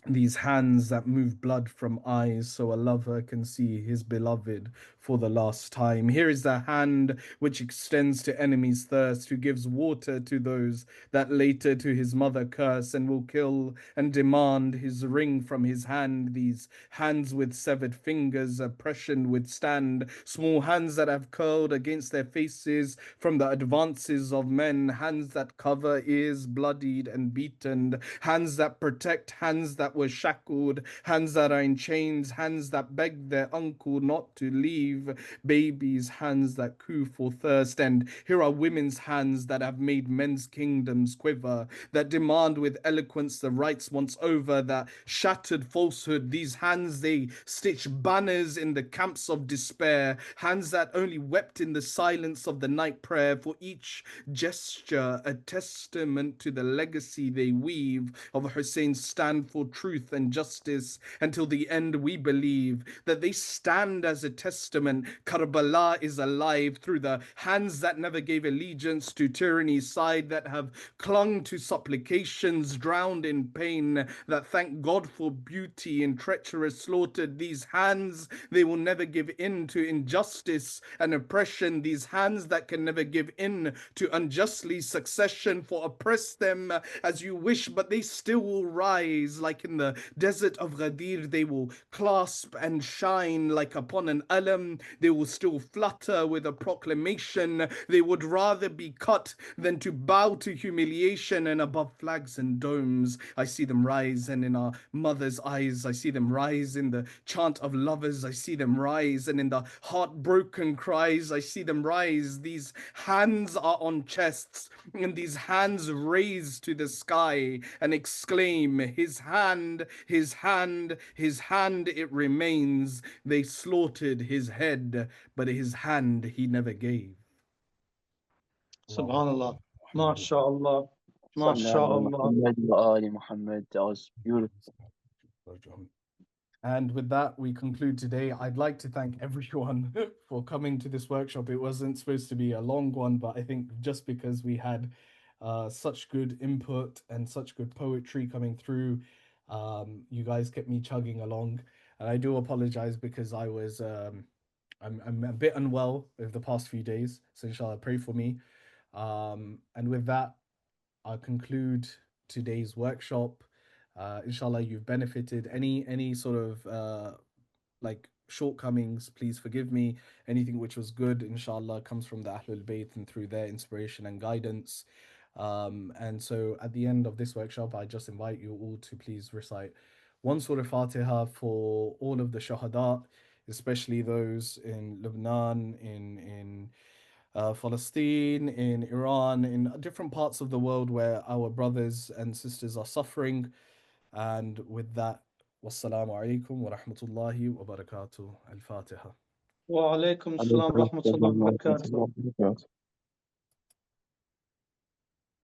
Speaker 2: These hands that move blood from eyes so a lover can see his beloved for the last time. Here is the hand which extends to enemies' thirst, who gives water to those that later to his mother curse and will kill and demand his ring from his hand. These hands with severed fingers oppression withstand, small hands that have curled against their faces from the advances of men, hands that cover ears bloodied and beaten, hands that protect, hands that were shackled, hands that are in chains, hands that beg their uncle not to leave, babies, hands that coo for thirst. And here are women's hands that have made men's kingdoms quiver, that demand with eloquence the rights once over, that shattered falsehood. These hands, they stitch banners in the camps of despair, hands that only wept in the silence of the night prayer, for each gesture a testament to the legacy they weave of Hussein's stand for truth and justice. Until the end, we believe that they stand as a testament. Karbala is alive through the hands that never gave allegiance to tyranny's side, that have clung to supplications, drowned in pain, that thank God for beauty in treacherous slaughtered. These hands, they will never give in to injustice and oppression. These hands that can never give in to unjustly succession, for oppress them as you wish, but they still will rise like in the desert of Ghadir. They will clasp and shine like upon an alam. They will still flutter with a proclamation. They would rather be cut than to bow to humiliation. And above flags and domes, I see them rise, and in our mother's eyes, I see them rise in the chant of lovers. I see them rise, and in the heartbroken cries, I see them rise. These hands are on chests, and these hands raise to the sky and exclaim, his hand, his hand, his hand it remains. They slaughtered his head, but his hand he never gave.
Speaker 4: Subhanallah. MashaAllah.
Speaker 7: صلى على
Speaker 4: MashaAllah.
Speaker 7: محمد وآل محمد. That was beautiful.
Speaker 2: And with that, we conclude today. I'd like to thank everyone for coming to this workshop. It wasn't supposed to be a long one, but I think just because we had such good input and such good poetry coming through, you guys kept me chugging along. And I do apologize because I was I'm a bit unwell over the past few days. So inshallah, pray for me. And with that, I'll conclude today's workshop. Inshallah, you've benefited. Any sort of like shortcomings, please forgive me. Anything which was good, inshallah, comes from the Ahlul Bayt and through their inspiration and guidance. And so at the end of this workshop, I just invite you all to please recite one Surah Fatiha for all of the Shahadat, especially those in Lebanon, in Palestine, in Iran, in different parts of the world where our brothers and sisters are suffering. And with that, wassalamu alaikum wa rahmatullahi wa barakatuh. Al-Fatiha.
Speaker 4: Wa alaikum
Speaker 7: عليكم
Speaker 4: salam wa rahmatullahi
Speaker 7: السلام
Speaker 4: wa
Speaker 7: ورحمة
Speaker 4: barakatuh.
Speaker 7: الله وبركاته.